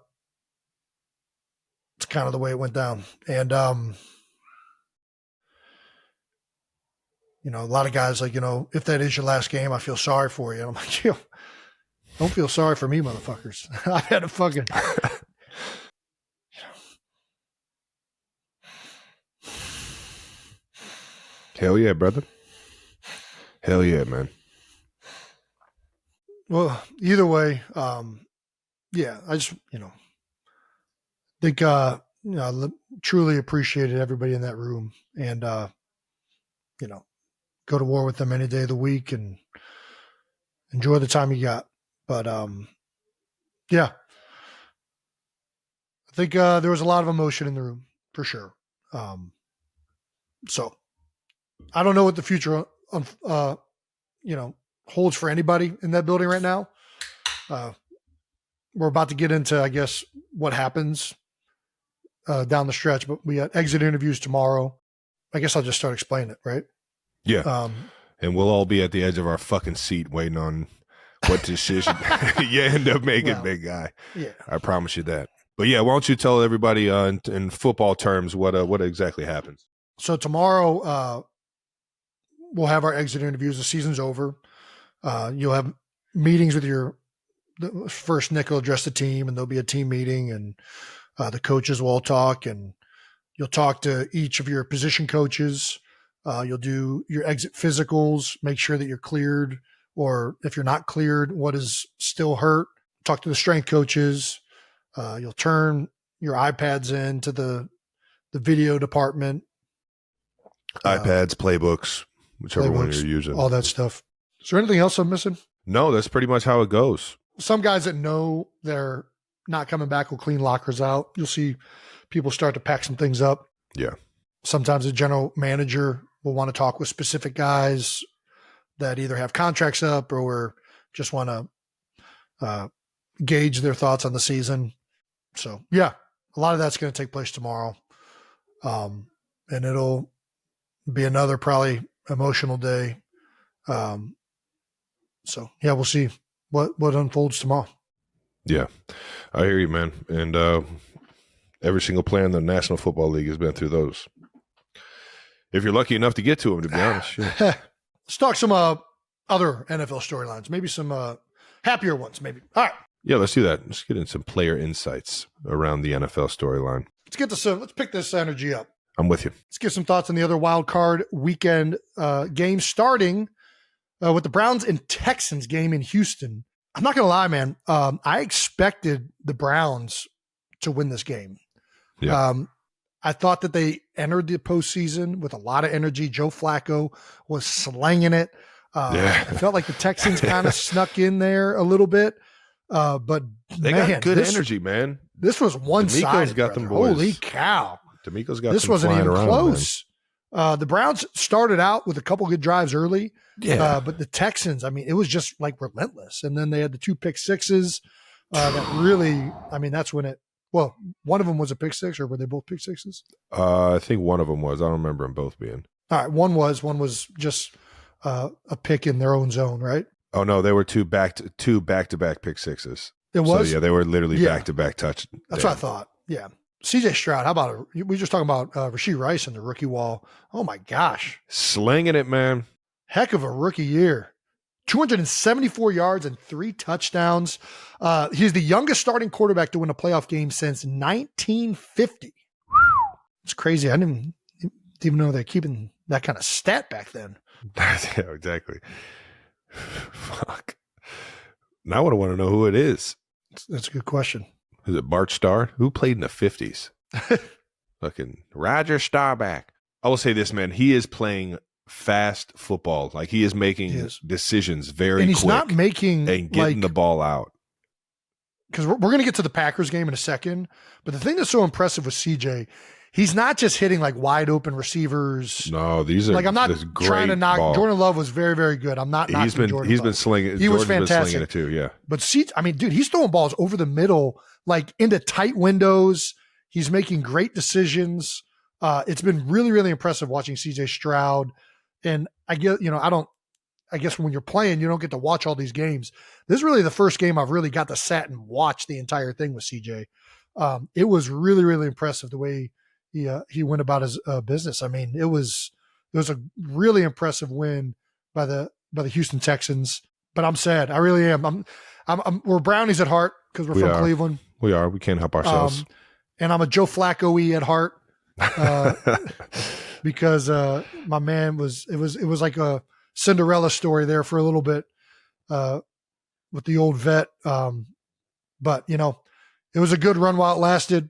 kind of the way it went down. And, a lot of guys like, if that is your last game, I feel sorry for you. And I'm like, don't feel sorry for me, motherfuckers. I had to fucking. Hell yeah, brother. Hell yeah, man. Well, either way, yeah, I just, think, truly appreciated everybody in that room and, go to war with them any day of the week and enjoy the time you got. But, yeah, I think, there was a lot of emotion in the room for sure. So I don't know what the future, holds for anybody in that building right now. We're about to get into, I guess, what happens down the stretch, but we got exit interviews tomorrow. I guess I'll just start explaining it, right? Yeah. And we'll all be at the edge of our fucking seat waiting on what decision you end up making, big guy. Yeah. I promise you that. But yeah, why don't you tell everybody in football terms what exactly happens? So tomorrow we'll have our exit interviews. The season's over. You'll have meetings with first Nick will address the team, and there'll be a team meeting, and the coaches will all talk, and you'll talk to each of your position coaches. You'll do your exit physicals, make sure that you're cleared, or if you're not cleared, what is still hurt. Talk to the strength coaches. You'll turn your iPads into the video department. iPads, playbooks, whichever one you're using. All that stuff. Is there anything else I'm missing? No, that's pretty much how it goes. Some guys that know they're not coming back will clean lockers out. You'll see people start to pack some things up. Yeah. Sometimes the general manager will want to talk with specific guys that either have contracts up or just want to gauge their thoughts on the season. So, yeah, a lot of that's going to take place tomorrow. And it'll be another probably emotional day. So, yeah, we'll see what unfolds tomorrow. Yeah, I hear you, man. And every single player in the National Football League has been through those. If you're lucky enough to get to them, to be honest. Yeah. Let's talk some other NFL storylines, maybe some happier ones, maybe. All right. Yeah, let's do that. Let's get in some player insights around the NFL storyline. Let's pick this energy up. I'm with you. Let's give some thoughts on the other wild card weekend games, starting with the Browns and Texans game in Houston. I'm not going to lie, man. I expected the Browns to win this game. Yeah. I thought that they entered the postseason with a lot of energy. Joe Flacco was slanging it. I felt like the Texans kind of snuck in there a little bit. But they got good energy, man. This was one-sided. Got them boys. Holy cow. D'Amico's got this them wasn't even around, close. The Browns started out with a couple good drives early. Yeah. But the Texans, I mean, it was just like relentless. And then they had the 2 pick sixes that really, I mean, that's when one of them was a pick six, or were they both pick sixes? I think one of them was. I don't remember them both being. All right. One was just a pick in their own zone, right? Oh no, they were two back-to-back pick sixes. It was? So, yeah, they were literally back-to-back touch. That's what I thought. Yeah. CJ Stroud, how about it? We were just talking about Rashee Rice in the rookie wall. Oh my gosh. Slinging it, man. Heck of a rookie year. 274 yards and 3 touchdowns. He's the youngest starting quarterback to win a playoff game since 1950. It's crazy. I didn't even know they're keeping that kind of stat back then. Yeah, exactly. Fuck. Now I want to know who it is. That's a good question. Is it Bart Starr? Who played in the 50s? Fucking Roger Staubach. I will say this, man. He is playing fast football. Like, he is making decisions very quick. And he's not making and getting the ball out. Because we're going to get to the Packers game in a second. But the thing that's so impressive with CJ, he's not just hitting like wide open receivers. No, these are like, I'm not trying to knock. Ball. Jordan Love was very, very good. I'm not knocking Jordan Love. He's been slinging. He was fantastic. Been slinging it too. Yeah. But dude, he's throwing balls over the middle, like into tight windows. He's making great decisions. It's been really, really impressive watching CJ Stroud. And I guess when you're playing, you don't get to watch all these games. This is really the first game I've really got to sat and watch the entire thing with CJ. It was really, really impressive the way he went about his business. I mean, it was a really impressive win by the Houston Texans. But I'm sad. I really am. We're Brownies at heart because we're from Cleveland. We are. We can't help ourselves. And I'm a Joe Flacco-y at heart because my man it was like a Cinderella story there for a little bit with the old vet. But it was a good run while it lasted.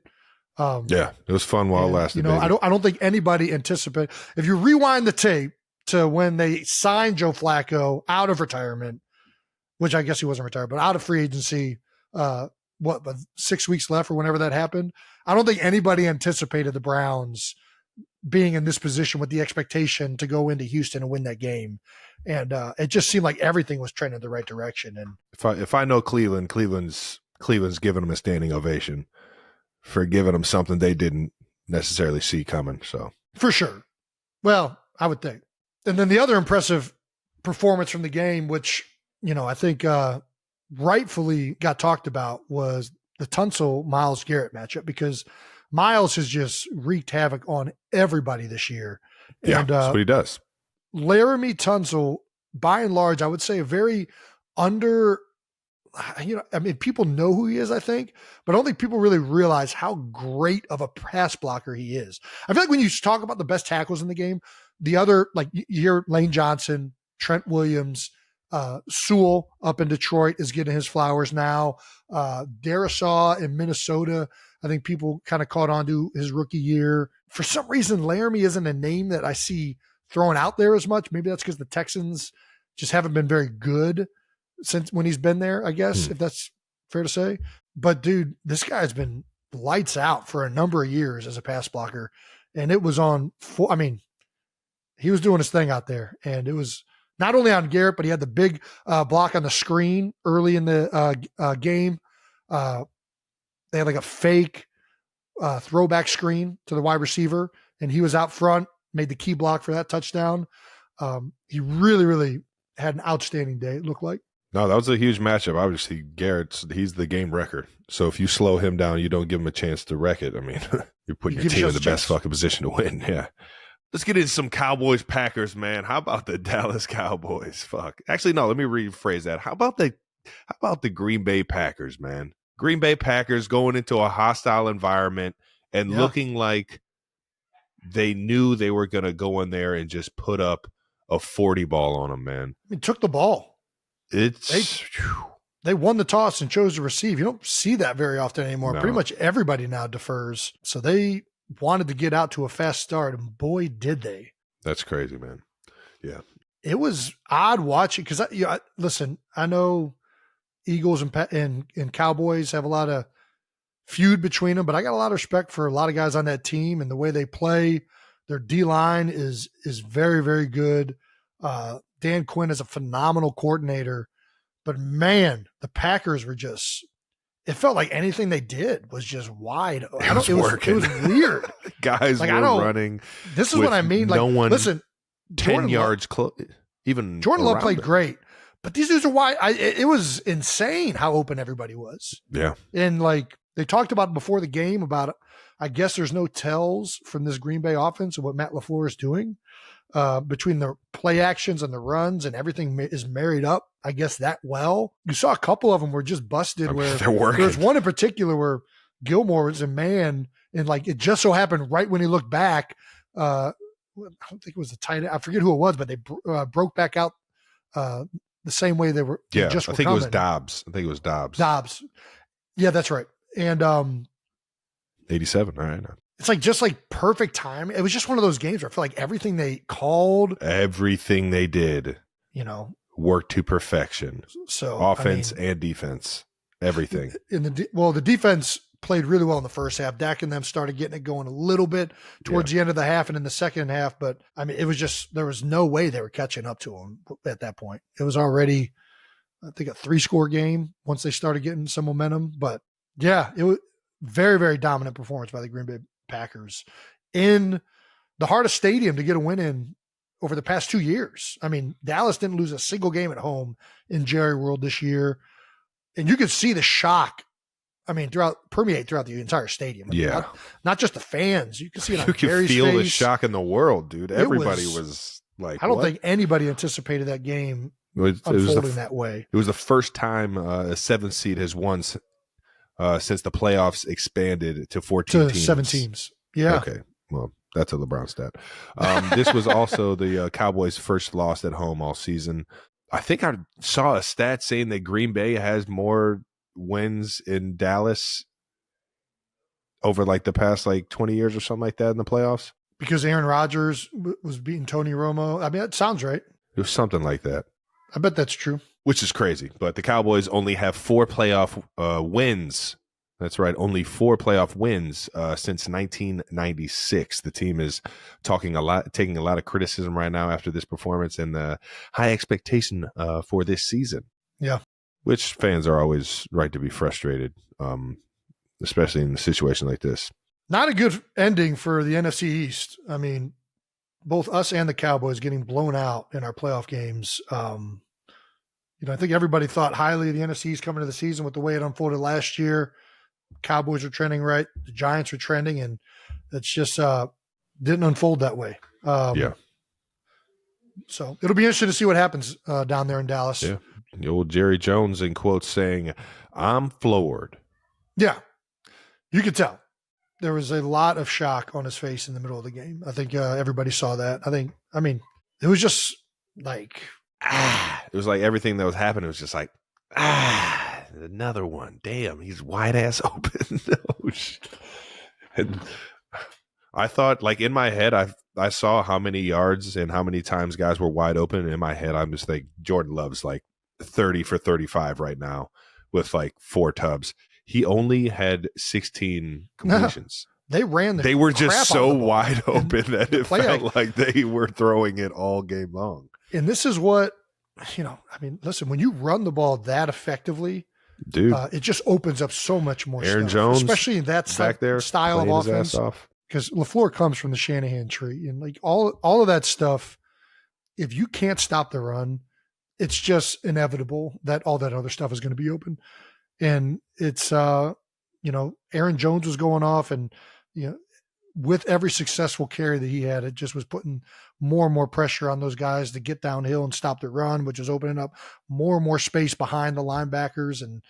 Yeah, it was fun while it lasted. I don't think anybody anticipated. If you rewind the tape to when they signed Joe Flacco out of retirement, which I guess he wasn't retired, but out of free agency, but 6 weeks left or whenever that happened, I don't think anybody anticipated the Browns being in this position with the expectation to go into Houston and win that game. And it just seemed like everything was trending in the right direction. And if I know Cleveland's giving them a standing ovation for giving them something they didn't necessarily see coming. So for sure. Well, I would think. And then the other impressive performance from the game, which, I think rightfully got talked about, was the Tunsil-Myles Garrett matchup, because Myles has just wreaked havoc on everybody this year. Yeah, and, that's what he does. Laramie Tunsil, by and large, I would say a very people know who he is, I think, but I don't think people really realize how great of a pass blocker he is. I feel like when you talk about the best tackles in the game, the other, like you hear Lane Johnson, Trent Williams, Sewell up in Detroit is getting his flowers now. Darisaw in Minnesota, I think people kind of caught on to his rookie year. For some reason, Laramie isn't a name that I see thrown out there as much. Maybe that's because the Texans just haven't been very good since when he's been there, I guess, if that's fair to say. But dude, this guy's been lights out for a number of years as a pass blocker. And it was he was doing his thing out there. And it was not only on Garrett, but he had the big block on the screen early in the game. They had like a fake throwback screen to the wide receiver, and he was out front, made the key block for that touchdown. He really, really had an outstanding day, it looked like. No, that was a huge matchup. Obviously, he's the game wrecker. So if you slow him down, you don't give him a chance to wreck it. I mean, you're putting your team in the best fucking position to win. Yeah. Let's get into some Cowboys Packers, man. How about the Dallas Cowboys? Fuck. Actually, no, let me rephrase that. How about the Green Bay Packers, man? Green Bay Packers going into a hostile environment and looking like they knew they were going to go in there and just put up a 40 ball on them, man. He took the ball. They won the toss and chose to receive. You don't see that very often anymore. No. Pretty much everybody now defers. So they wanted to get out to a fast start, and boy, did they. That's crazy, man. Yeah. It was odd watching because, listen, I know Eagles and Cowboys have a lot of feud between them, but I got a lot of respect for a lot of guys on that team and the way they play. Their D-line is very, very good. Dan Quinn is a phenomenal coordinator, but man, the Packers were just, it felt like anything they did was just wide. It was weird. Guys were running. This is what I mean. Like, no one, listen, 10 yards close. Even Jordan Love played great, but these dudes are wide. It was insane how open everybody was. Yeah. And like they talked about before the game about, I guess there's no tells from this Green Bay offense of what Matt LaFleur is doing. Between the play actions and the runs and everything is married up, I guess that well. You saw a couple of them were just busted where they're working. There's one in particular where Gilmore was a man and like it just so happened right when he looked back, I don't think it was the tight end. I forget who it was, but they broke back out the same way they were. Yeah, just I think it was Dobbs. Dobbs. Yeah, that's right. And 87. All right. It's like just like perfect time. It was just one of those games where I feel like everything they called, everything they did, worked to perfection. So offense and defense, everything. The defense played really well in the first half. Dak and them started getting it going a little bit towards the end of the half and in the second half. But I mean, it was just, there was no way they were catching up to them at that point. It was already, I think, a 3-score game once they started getting some momentum. But yeah, it was very, very dominant performance by the Green Bay Packers in the hardest stadium to get a win in over the past 2 years. I mean, Dallas didn't lose a single game at home in Jerry World this year. And you could see the shock. I mean, permeate throughout the entire stadium. I mean, not just the fans. You can see it on Gary's face. You can feel the shock in the world, dude. Everybody was like, I don't think anybody anticipated that game unfolding that way. It was the first time a 7th seed has won since the playoffs expanded to 14 teams. 7 teams. Yeah. Okay. Well, that's a LeBron stat. This was also the Cowboys' first loss at home all season. I think I saw a stat saying that Green Bay has more wins in Dallas over like the past like 20 years or something like that in the playoffs. Because Aaron Rodgers was beating Tony Romo. I mean, that sounds right. It was something like that. I bet that's true. Which is crazy. But the Cowboys only have 4 playoff wins. That's right. Only 4 playoff wins since 1996. The team is taking a lot of criticism right now after this performance and the high expectation for this season. Yeah. Which fans are always right to be frustrated, especially in a situation like this. Not a good ending for the NFC East. I mean, both us and the Cowboys getting blown out in our playoff games. I think everybody thought highly of the NFC East coming to the season with the way it unfolded last year. Cowboys were trending right. The Giants were trending, and it's just didn't unfold that way. Yeah. So it'll be interesting to see what happens down there in Dallas. Yeah. The old Jerry Jones in quotes saying, "I'm floored." Yeah. You could tell. There was a lot of shock on his face in the middle of the game. I think everybody saw that. It was just like, It was like everything that was happening was just like, another one. Damn, he's wide ass open. Oh, shit. And I thought, like, in my head, I saw how many yards and how many times guys were wide open. And in my head, I'm just like, Jordan Love's like 30 for 35 right now with like 4 tubs. He only had 16 completions. They ran They were just so wide And open that it felt like they were throwing it all game long. And this is what, listen, when you run the ball that effectively, dude, it just opens up so much more Aaron stuff, Jones especially in that back there style of playing his offense. ass off. Because LaFleur comes from the Shanahan tree, and like all of that stuff, if you can't stop the run, it's just inevitable that all that other stuff is going to be open. And it's, Aaron Jones was going off, and, with every successful carry that he had, it just was putting more and more pressure on those guys to get downhill and stop the run, which is opening up more and more space behind the linebackers. And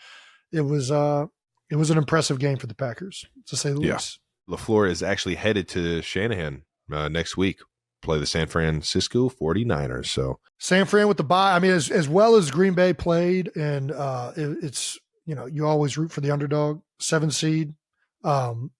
it was an impressive game for the Packers, to say the least. LaFleur is actually headed to Shanahan next week, play the San Francisco 49ers. So San Fran with the bye. I mean, as well as Green Bay played, and it's, you always root for the underdog, 7 seed. San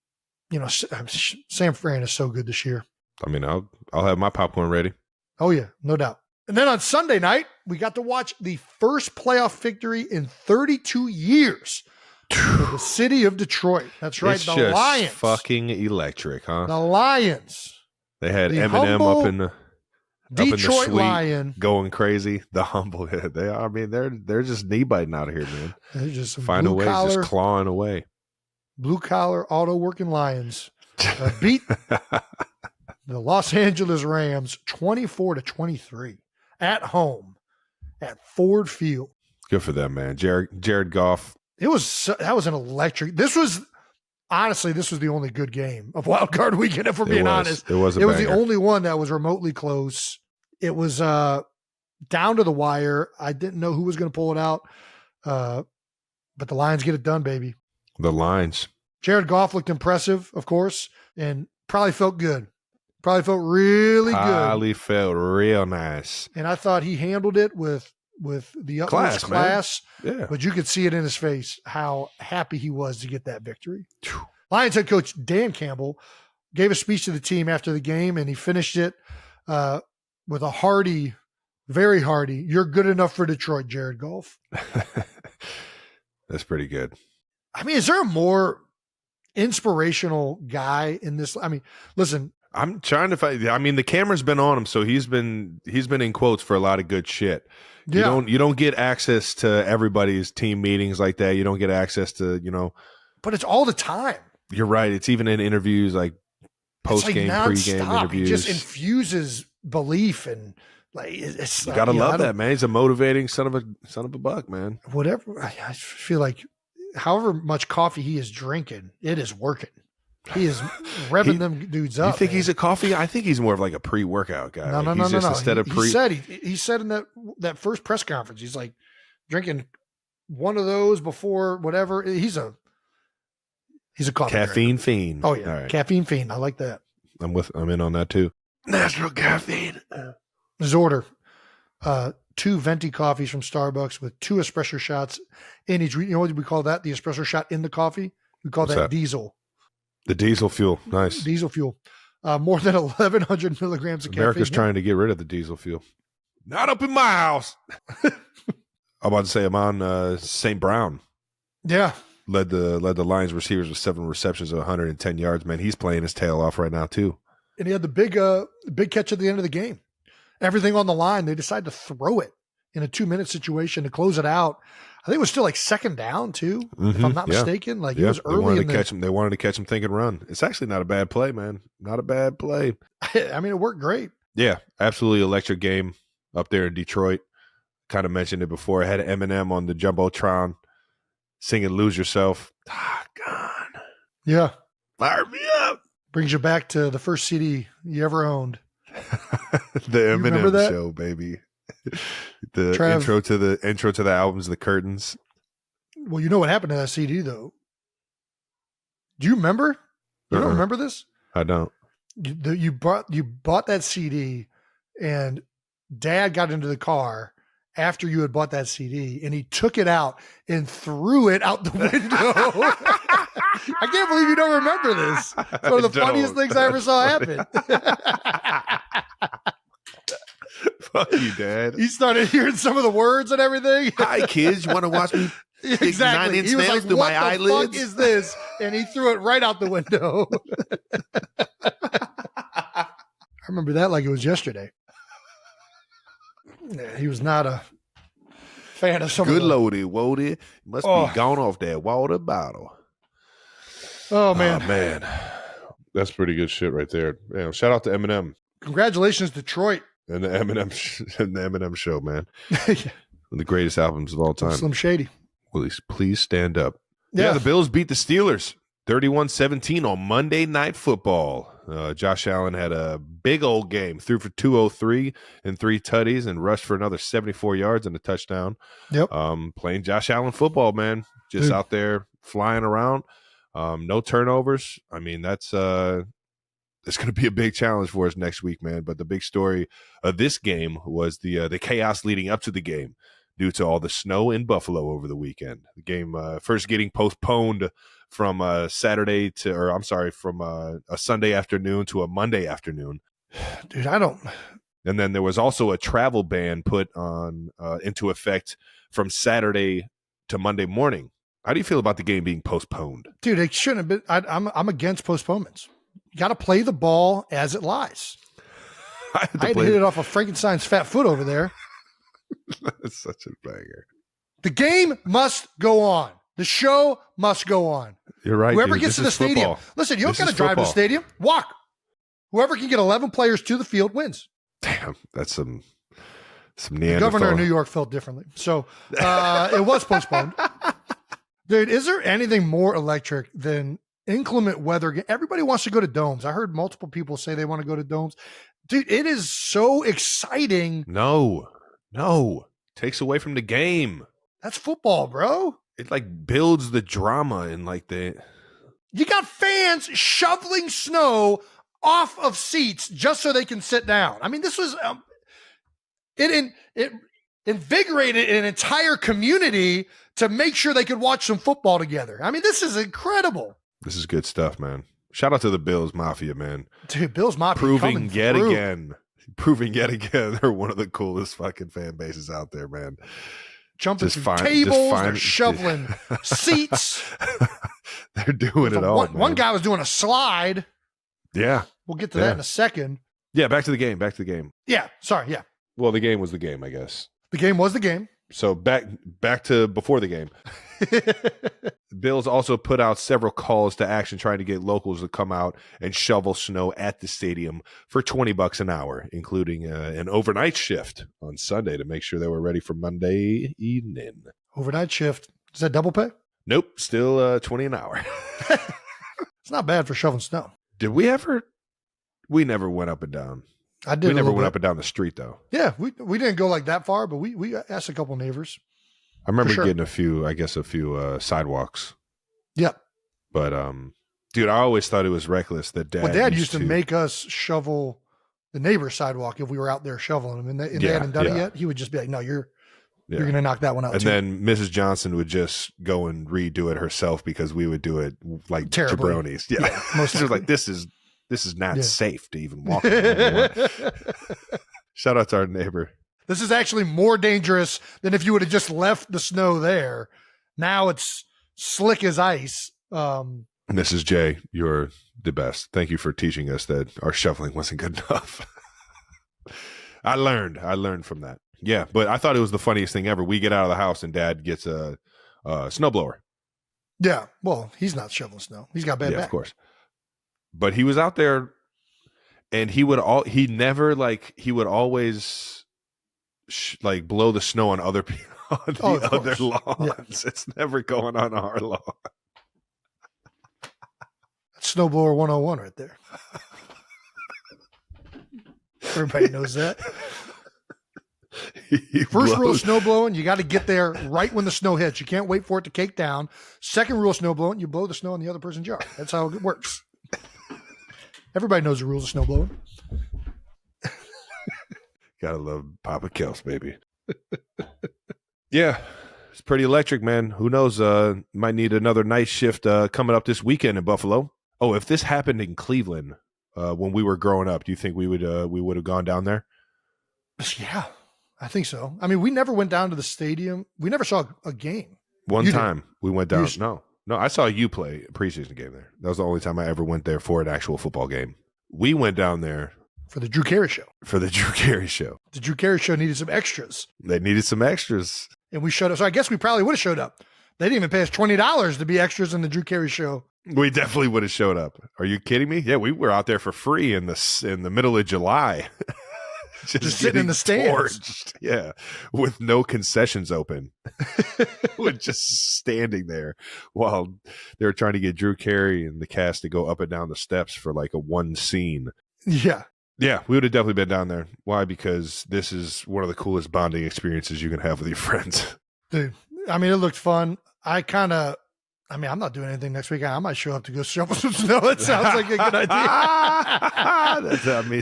Fran is so good this year. I mean, I'll have my popcorn ready. Oh yeah, no doubt. And then on Sunday night, we got to watch the first playoff victory in 32 years for the city of Detroit. That's right, It's the just Lions. fucking electric, huh? The Lions. They had the Eminem up in the Detroit suite Lion. going crazy. The humble, they are. I mean, they're just knee biting out of here, man. They're just some Find a way, just clawing away. blue collar, auto working Lions beat the Los Angeles Rams 24-23 at home at Ford Field. Good for them, man. Jared Goff. That was an electric. This was the only good game of Wild Card Weekend. If we're being honest, it was the only one that was remotely close. It was down to the wire. I didn't know who was going to pull it out, but the Lions get it done, baby. The Lions. Jared Goff looked impressive, of course, and probably felt good. Probably felt really good. Probably felt real nice. And I thought he handled it with the utmost class. Yeah. But you could see it in his face how happy he was to get that victory. Lions head coach Dan Campbell gave a speech to the team after the game, and he finished it with a hearty, very hearty, "You're good enough for Detroit, Jared Goff." That's pretty good. I mean, is there a more inspirational guy in this? I mean, listen, I'm trying to find. I mean, the camera's been on him, so he's been in quotes for a lot of good shit. Yeah. You don't get access to everybody's team meetings like that. You don't get access to but it's all the time. You're right. It's even in interviews like post game, pre-game interviews. He just infuses belief and like it's. You gotta love that, man. He's a motivating son of a buck, man. Whatever. I feel like, however much coffee he is drinking, it is working. He is revving them dudes up. You think man. he's a coffee? I think he's more of like a pre-workout guy. No. Instead of he said in that first press conference, he's like drinking one of those before whatever. He's a coffee caffeine drinker. fiend. Oh yeah, right. Caffeine fiend. I like that. I'm in on that too. Natural caffeine. His order. 2 venti coffees from Starbucks with 2 espresso shots in each. You know what we call that? The espresso shot in the coffee. We call What's that that? diesel. The diesel fuel. Nice. Diesel fuel. More than 1,100 milligrams of America's caffeine. trying to get rid of the diesel fuel. Not up in my house. I'm about to say I'm on St. Brown. Yeah. Led the Lions receivers with 7 receptions of 110 yards. Man, he's playing his tail off right now too. And he had the big catch at the end of the game. Everything on the line. They decided to throw it in a 2-minute situation to close it out. I think it was still like second down too, if I'm not mistaken. Like it was They early wanted in to catch him. They wanted to catch him think and run. It's actually not a bad play, man. Not a bad play. I mean, it worked great. Yeah, absolutely electric game up there in Detroit. Kind of mentioned it before. I had Eminem on the Jumbotron singing Lose Yourself. Ah, God. Yeah. Fire me up. Brings you back to the first CD you ever owned. The remember Eminem that? show, baby. The Trav. intro to the albums, the curtains. Well, you know what happened to that CD though. Do you remember? You don't remember this? I don't. You bought that CD, and Dad got into the car after you had bought that CD, and he took it out and threw it out the window. I can't believe you don't remember this. It's one of the funniest things I ever saw happen. Fuck you, Dad. He started hearing some of the words and everything. Hi, kids. You want to watch me? Exactly. 9-inch He was nails like, through "What my the eyelids?" fuck is this?" And he threw it right out the window. I remember that like it was yesterday. Yeah, he was not a fan of some. Good of the, loady, woady. Must Oh. be gone off that water bottle. Oh man! Oh, man. That's pretty good shit right there. Man, shout out to Eminem Congratulations, Detroit. and the Eminem show, man. One of the greatest albums of all time. Slim Shady. Please stand up. Yeah, the Bills beat the Steelers 31-17 on Monday Night Football. Josh Allen had a big old game, threw for 203 and 3 tutties and rushed for another 74 yards and a touchdown. Yep. Playing Josh Allen football, man. Just Dude. out there flying around. No turnovers. I mean, that's it's going to be a big challenge for us next week, man. But the big story of this game was the chaos leading up to the game due to all the snow in Buffalo over the weekend. The game first getting postponed from from a Sunday afternoon to a Monday afternoon. Dude, I don't. And then there was also a travel ban put on into effect from Saturday to Monday morning. How do you feel about the game being postponed? Dude, it shouldn't have been. I'm against postponements. You got to play the ball as it lies. I I had to hit it off of Frankenstein's fat foot over there. That's such a banger. The game must go on. The show must go on. You're right. Whoever dude. gets to This the is stadium. football. Listen, you don't This got to is drive to the football. stadium. Walk. Whoever can get 11 players to the field wins. Damn, that's some The Neanderthal. governor of New York felt differently. So it was postponed. Dude, is there anything more electric than inclement weather? Everybody wants to go to domes. I heard multiple people say they want to go to domes. Dude, it is so exciting. No. Takes away from the game. That's football, bro. It like builds the drama and like the You got fans shoveling snow off of seats just so they can sit down. I mean, this was it invigorated an entire community to make sure they could watch some football together. I mean, this is incredible. This is good stuff, man. Shout out to the Bills Mafia, man. Dude, Bills Mafia Proving yet through. again they're one of the coolest fucking fan bases out there, man. Jumping Just through fine- just tables, fine- they're shoveling seats. They're doing it all. One man. guy was doing a slide. Yeah. We'll get to Yeah. that in a second. Yeah, back to the game. Yeah, sorry, yeah. Well, the game was the game, I guess. The game was the game. So back to before the game. Bills also put out several calls to action trying to get locals to come out and shovel snow at the stadium for $20 an hour, including an overnight shift on Sunday to make sure they were ready for Monday evening. Overnight shift. Is that double pay? Nope, still $20 an hour. It's not bad for shoveling snow. Did we ever? We never went up and down. I did. We a never little went bit. up and down the street though. Yeah, we didn't go like that far, but we asked a couple neighbors. I remember sure. getting a few sidewalks. Yep. But dude, I always thought it was reckless that Dad Well, Dad used to make us shovel the neighbor's sidewalk if we were out there shoveling them and they Yeah, hadn't done it yeah. yet. He would just be like, no, you're Yeah. going to knock that one out And too. then Mrs. Johnson would just go and redo it herself because we would do it like Terribly. jabronis. Yeah. Yeah, most She was like, likely. this is not Yeah. safe to even walk. anymore." Shout out to our neighbor. This is actually more dangerous than if you would have just left the snow there. Now it's slick as ice. Mrs. J, you're the best. Thank you for teaching us that our shoveling wasn't good enough. I learned from that. Yeah, but I thought it was the funniest thing ever. We get out of the house and Dad gets a snowblower. Yeah. Well, he's not shoveling snow. He's got bad Yeah, back. of course. But he was out there, and he would always like blow the snow on other people on Oh, the of other course. lawns. It's never going on our lawn. That's Snowblower 101 right there. Everybody knows that. He First rule of blows- snow blowing, you got to get there right when the snow hits. You can't wait for it to cake down. Second rule of snow blowing, you blow the snow in the other person's yard. That's how it works. Everybody knows the rules of snow blowing. Gotta love Papa Kels, baby. Yeah, it's pretty electric, man. Who knows? Might need another night shift coming up this weekend in Buffalo. Oh, if this happened in Cleveland when we were growing up, do you think we would have gone down there? Yeah, I think so. I mean, we never went down to the stadium. We never saw a game. One You did. time we went down. You- No, I saw you play a preseason game there. That was the only time I ever went there for an actual football game. We went down there For the Drew Carey show. for the Drew Carey show. The Drew Carey show needed some extras, They needed some extras. and we showed up. So I guess we probably would have showed up. They didn't even pay us $20 to be extras in the Drew Carey show. We definitely would have showed up. Are you kidding me? Yeah, we were out there for free in the middle of July. Just sitting in getting the stands. torched. Yeah, with no concessions open. We're just standing there while they were trying to get Drew Carey and the cast to go up and down the steps for like a one scene. Yeah. Yeah, we would have definitely been down there. Why? Because this is one of the coolest bonding experiences you can have with your friends. Dude, I mean, it looked fun. I'm not doing anything next week. I might show up to go shovel some snow. It sounds like a good idea.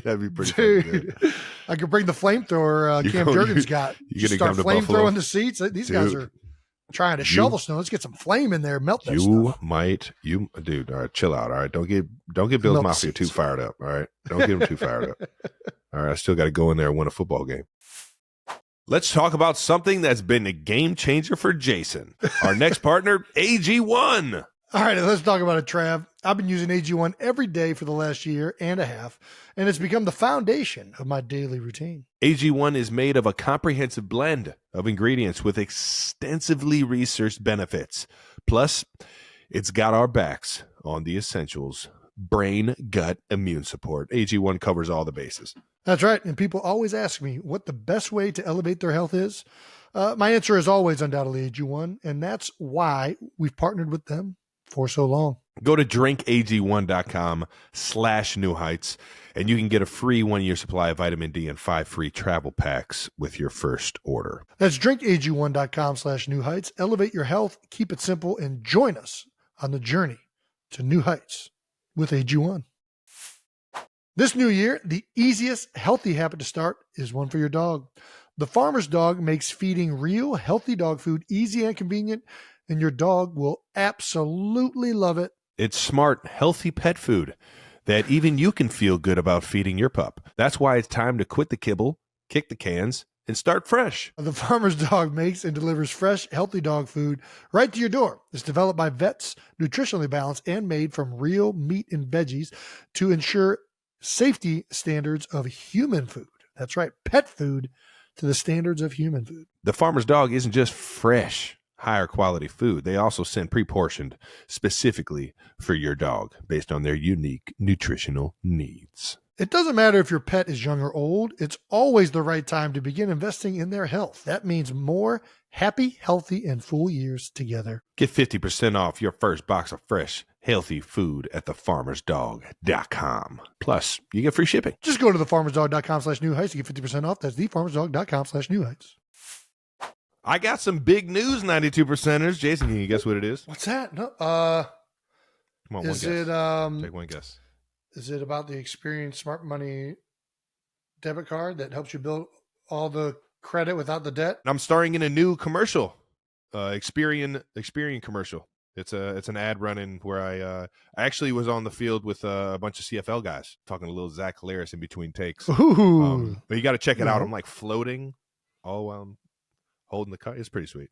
That'd be pretty fun to do. Dude, I could bring the flamethrower You Cam go- Jurgens you- got. you Just gonna start come to Buffalo? flamethrowing the seats. These guys Dude. are trying to You- shovel snow. Let's get some flame in there. Melt that You stuff. might, dude. All right, chill out. All right, don't get Bills Melt Mafia too seats. fired up. All right, don't get them too fired up. All right, I still got to go in there and win a football game. Let's talk about something that's been a game changer for Jason. Our next partner, AG1. All right, let's talk about it, Trav. I've been using AG1 every day for the last year and a half, and it's become the foundation of my daily routine. AG1 is made of a comprehensive blend of ingredients with extensively researched benefits. Plus, it's got our backs on the essentials: brain, gut, immune support. AG1 covers all the bases. That's right. And people always ask me what the best way to elevate their health is. My answer is always undoubtedly AG1, and that's why we've partnered with them for so long. Go to drinkag1.com/New Heights, and you can get a free 1-year supply of vitamin D and 5 free travel packs with your first order. That's drinkag1.com/New Heights. Elevate your health, keep it simple, and join us on the journey to new heights with AG1. This new year, the easiest healthy habit to start is one for your dog. The Farmer's Dog makes feeding real healthy dog food easy and convenient, and your dog will absolutely love it. It's smart, healthy pet food that even you can feel good about feeding your pup. That's why it's time to quit the kibble, kick the cans, and start fresh. The Farmer's Dog makes and delivers fresh, healthy dog food right to your door. It's developed by vets, nutritionally balanced, and made from real meat and veggies to ensure safety standards of human food. That's right, pet food to the standards of human food. The Farmer's Dog isn't just fresh, higher quality food. They also send pre-portioned specifically for your dog based on their unique nutritional needs. It doesn't matter if your pet is young or old. It's always the right time to begin investing in their health. That means more happy, healthy, and full years together. Get 50% off your first box of fresh, healthy food at thefarmersdog.com. Plus, you get free shipping. Just go to thefarmersdog.com/New Heights to get 50% off. That's thefarmersdog.com/New Heights. I got some big news, 92%ers. Jason, can you guess what it is? What's that? No, Come on, is one it guess. Take one guess. is it about the Experience Smart Money debit card that helps you build all the credit without the debt. I'm starring in a new commercial, Experian commercial. It's an ad running where I actually was on the field with a bunch of CFL guys talking to little Zach Hilaris in between takes. Ooh. But you got to check it out. Yeah. I'm like floating all while I'm holding the card. It's pretty sweet.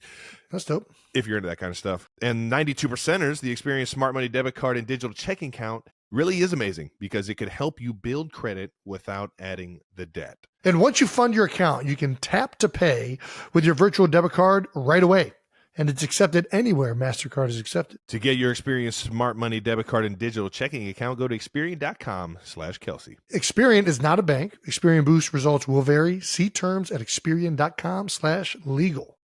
That's dope. If you're into that kind of stuff. And 92%ers, the Experian Smart Money debit card and digital checking account really is amazing because it could help you build credit without adding the debt. And once you fund your account, you can tap to pay with your virtual debit card right away. And it's accepted anywhere MasterCard is accepted. To get your Experian Smart Money debit card and digital checking account, go to Experian.com/Kelsey. Experian is not a bank. Experian Boost results will vary. See terms at Experian.com/legal.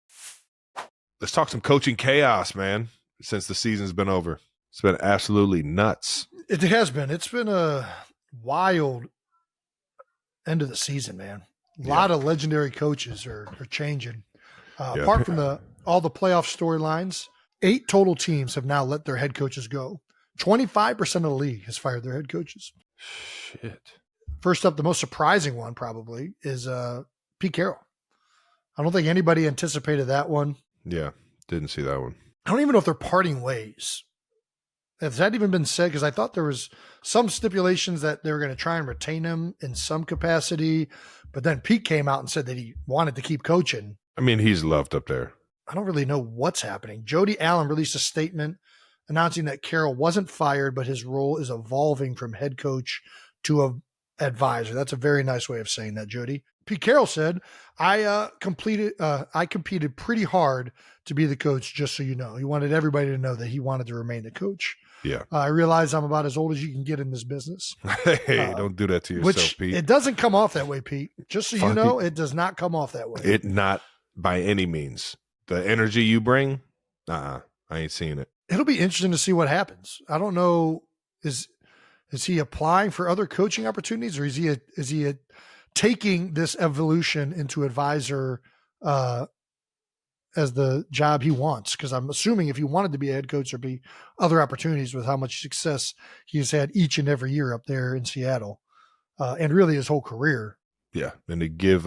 Let's talk some coaching chaos, man, since the season's been over. It's been absolutely nuts. It has been. It's been a wild end of the season, man. A lot of legendary coaches are changing. Apart from all the playoff storylines, 8 total teams have now let their head coaches go. 25% of the league has fired their head coaches. Shit. First up, the most surprising one probably is Pete Carroll. I don't think anybody anticipated that one. Yeah, didn't see that one. I don't even know if they're parting ways. Has that even been said? Because I thought there was some stipulations that they were going to try and retain him in some capacity, but then Pete came out and said that he wanted to keep coaching. I mean, he's loved up there. I don't really know what's happening. Jody Allen released a statement announcing that Carroll wasn't fired, but his role is evolving from head coach to a advisor. That's a very nice way of saying that, Jody. Pete Carroll said, I competed pretty hard to be the coach, just so you know. He wanted everybody to know that he wanted to remain the coach. Yeah. I realize I'm about as old as you can get in this business. Hey, don't do that to yourself, Pete. It doesn't come off that way, Pete. Just so you know, it does not come off that way. It not by any means. The energy you bring, I ain't seeing it. It'll be interesting to see what happens. I don't know. Is he applying for other coaching opportunities, or is he taking this evolution into advisor as the job he wants? Because I'm assuming if he wanted to be a head coach, there'd be other opportunities with how much success he's had each and every year up there in Seattle, and really his whole career. Yeah, and to give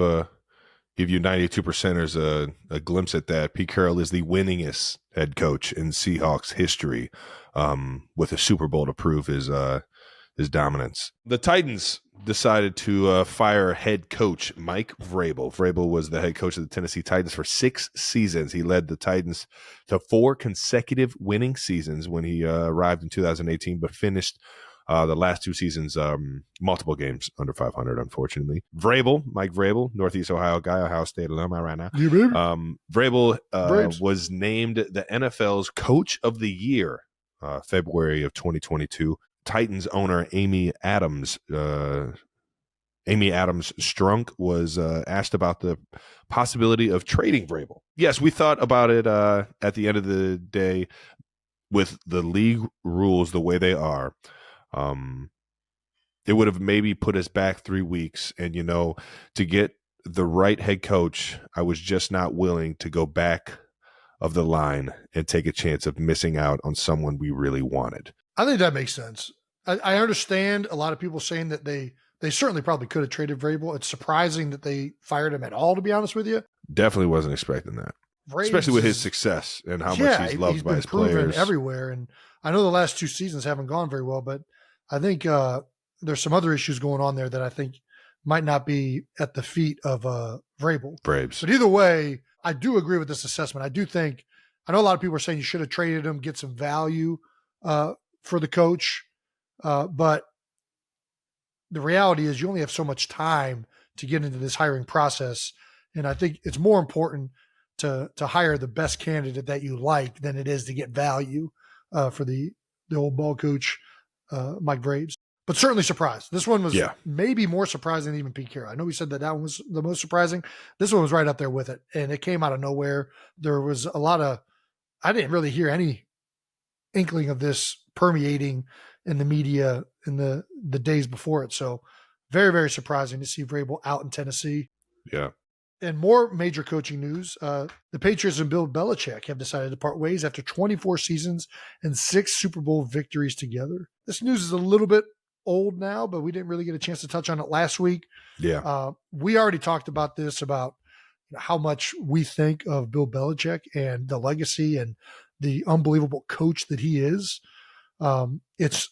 you 92%ers a glimpse at that, Pete Carroll is the winningest head coach in Seahawks history, with a Super Bowl to prove his dominance. The Titans decided to fire head coach Mike Vrabel. Vrabel was the head coach of the Tennessee Titans for 6 seasons. He led the Titans to 4 consecutive winning seasons when he arrived in 2018, but finished the last 2 seasons, multiple games under 500, unfortunately. Mike Vrabel, Northeast Ohio guy, Ohio State alumni right now. You baby. Vrabel was named the NFL's Coach of the Year, February of 2022. Titans owner Amy Adams Strunk was asked about the possibility of trading Vrabel. Yes, we thought about it at the end of the day with the league rules the way they are. It would have maybe put us back 3 weeks. And, to get the right head coach, I was just not willing to go back of the line and take a chance of missing out on someone we really wanted. I think that makes sense. I understand a lot of people saying that they certainly probably could have traded Vrabel. It's surprising that they fired him at all, to be honest with you. Definitely wasn't expecting that. Especially with his success and how much he's loved by his players. Everywhere. And I know the last 2 seasons haven't gone very well, but I think there's some other issues going on there that I think might not be at the feet of Vrabel. Braves. But either way, I do agree with this assessment. I know a lot of people are saying you should have traded him, get some value for the coach. But the reality is you only have so much time to get into this hiring process. And I think it's more important to hire the best candidate that you like than it is to get value for the old ball coach, Mike Vrabel. But certainly surprised. This one was maybe more surprising than even Pete Carroll. I know we said that one was the most surprising. This one was right up there with it. And it came out of nowhere. There was I didn't really hear any inkling of this permeating in the media in the days before it. So very, very surprising to see Vrabel out in Tennessee. Yeah. And more major coaching news. The Patriots and Bill Belichick have decided to part ways after 24 seasons and 6 Super Bowl victories together. This news is a little bit old now, but we didn't really get a chance to touch on it last week. Yeah. We already talked about this, about how much we think of Bill Belichick and the legacy and the unbelievable coach that he is. It's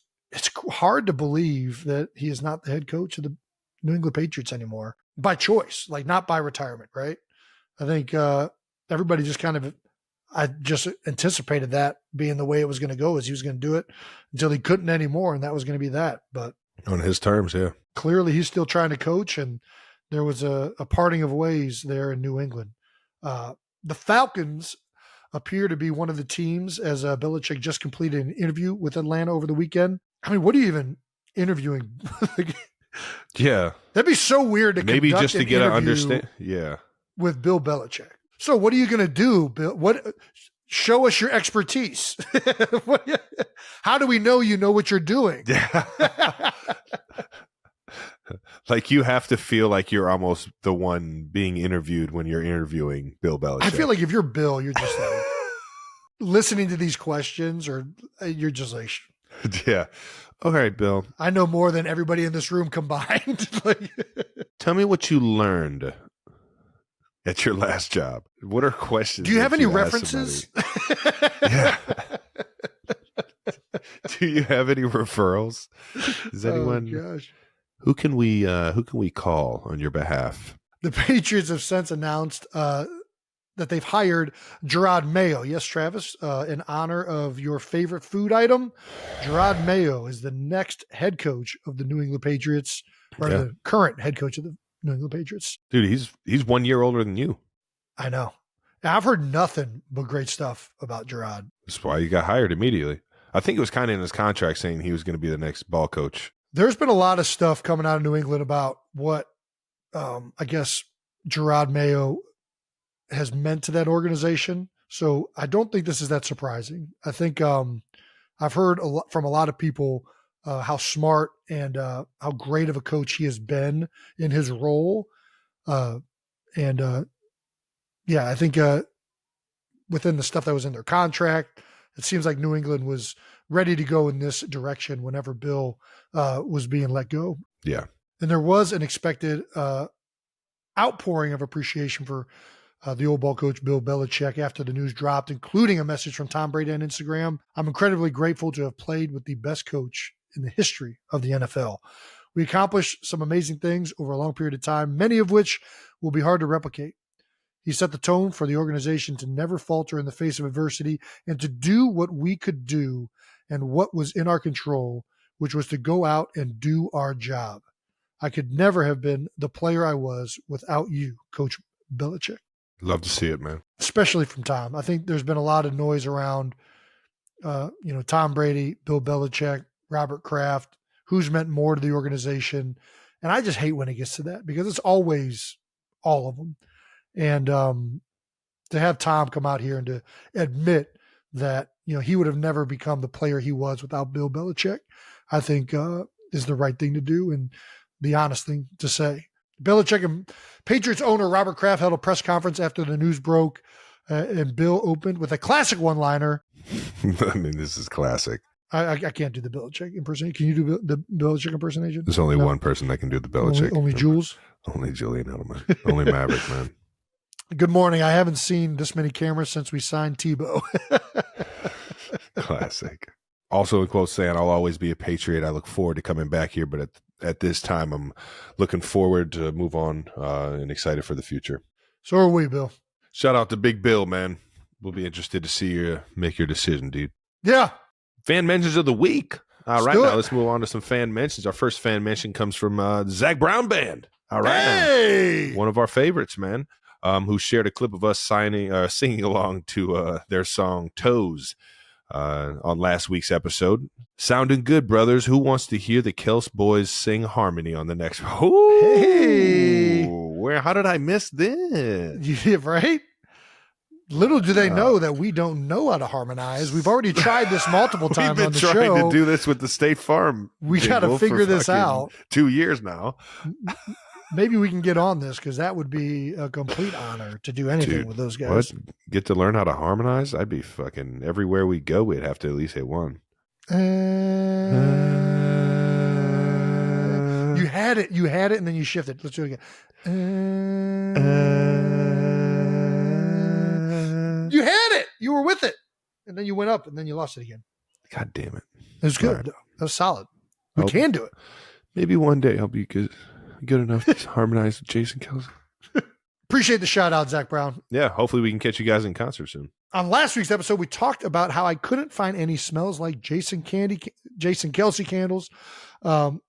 hard to believe that he is not the head coach of the New England Patriots anymore by choice, like not by retirement, right? I think everybody just I just anticipated that being the way it was going to go, is he was going to do it until he couldn't anymore, and that was going to be that. But On his terms, yeah. clearly he's still trying to coach, and there was a parting of ways there in New England. The Falcons appear to be one of the teams, as Belichick just completed an interview with Atlanta over the weekend. I mean, what are you even interviewing? Yeah. That'd be so weird to Maybe conduct just to an get an interview understand. Yeah. with Bill Belichick. So what are you going to do, Bill? Show us your expertise. How do we know you know what you're doing? Yeah. Like, you have to feel like you're almost the one being interviewed when you're interviewing Bill Belichick. I feel like if you're Bill, you're just like listening to these questions, or you're just like, yeah. All right, Bill. I know more than everybody in this room combined. Tell me what you learned at your last job. What are questions? Do you have that any ask references? somebody? Yeah. Do you have any referrals? Is anyone? Oh, gosh. Who can we call on your behalf? The Patriots have since announced that they've hired Gerard Mayo. Yes, Travis, in honor of your favorite food item, Gerard Mayo is the next head coach of the New England Patriots, or the current head coach of the New England Patriots. Dude, he's 1 year older than you. I know. I've heard nothing but great stuff about Gerard. That's why you got hired immediately. I think it was kind of in his contract saying he was going to be the next ball coach. There's been a lot of stuff coming out of New England about what I guess Gerard Mayo has meant to that organization. So I don't think this is that surprising. I think I've heard from a lot of people how smart and how great of a coach he has been in his role. I think within the stuff that was in their contract, it seems like New England was ready to go in this direction whenever Bill was being let go. Yeah. And there was an expected outpouring of appreciation for the old ball coach, Bill Belichick, after the news dropped, including a message from Tom Brady on Instagram. I'm incredibly grateful to have played with the best coach in the history of the NFL. We accomplished some amazing things over a long period of time, many of which will be hard to replicate. He set the tone for the organization to never falter in the face of adversity and to do what we could do and what was in our control, which was to go out and do our job. I could never have been the player I was without you, Coach Belichick. Love to see it, man. Especially from Tom. I think there's been a lot of noise around, Tom Brady, Bill Belichick, Robert Kraft, who's meant more to the organization. And I just hate when it gets to that, because it's always all of them. And to have Tom come out here and to admit that, he would have never become the player he was without Bill Belichick, I think is the right thing to do and the honest thing to say. Belichick and Patriots owner Robert Kraft held a press conference after the news broke, and Bill opened with a classic one-liner. I mean, this is classic. I can't do the Belichick impersonation. Can you do the Belichick impersonation? There's only one person that can do the Belichick. Only Jules? Only Julian Edelman. Only Maverick, man. Good morning. I haven't seen this many cameras since we signed Tebow. Classic. Also in quotes saying, I'll always be a Patriot. I look forward to coming back here, but at this time, I'm looking forward to move on and excited for the future. So are we, Bill. Shout out to Big Bill, man. We'll be interested to see you make your decision, dude. Yeah. Fan mentions of the week. All right, do now it. let's move on to some fan mentions. Our first fan mention comes from the Zach Brown Band. All right, Hey! one of our favorites, man, who shared a clip of us singing along to their song Toes on last week's episode. Sounding good, brothers. Who wants to hear the Kels boys sing harmony on the next? Ooh, Hey! How did I miss this? Yeah, right? Little do they know that we don't know how to harmonize. We've already tried this multiple times We've on been the trying show. to do this with the State Farm. We got to jingle figure for this fucking out. 2 years now. Maybe we can get on this, because that would be a complete honor to do anything Dude, with those guys. What? Get to learn how to harmonize? I'd be fucking everywhere we go. We'd have to at least hit one. had it, and then you shifted. Let's do it again. You had it. You were with it, and then you went up, and then you lost it again. God damn it. It was good. Right. That was solid. We Oh. can do it. Maybe one day I'll be good enough to harmonize with Jason Kelsey. Appreciate the shout out, Zach Brown. Yeah, hopefully we can catch you guys in concert soon. On last week's episode, we talked about how I couldn't find any Smells Like Jason Kelsey candles. And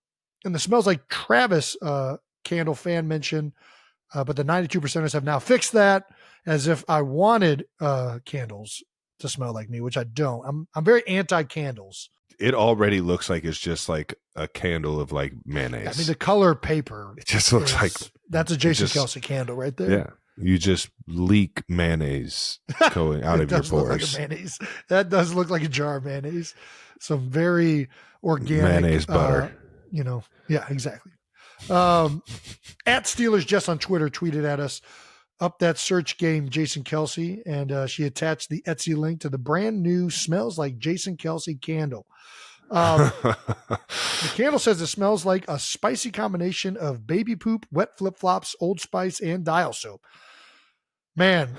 the Smells Like Travis candle fan mentioned, but the 92%ers have now fixed that, as if I wanted candles to smell like me, which I don't. I'm very anti-candles. It already looks like it's just like a candle of like mayonnaise. I mean, the color paper. It just looks like that's a Jason just- Kelsey candle right there. yeah. You just leak mayonnaise going out It of your does look like pores. a mayonnaise. That does look like a jar of mayonnaise. Some very organic Mayonnaise butter. Yeah, exactly. At Steelers Jess on Twitter tweeted at us, up that search game Jason Kelsey, and she attached the Etsy link to the brand new Smells Like Jason Kelsey candle. The candle says it smells like a spicy combination of baby poop, wet flip-flops, Old Spice, and dial soap. Man,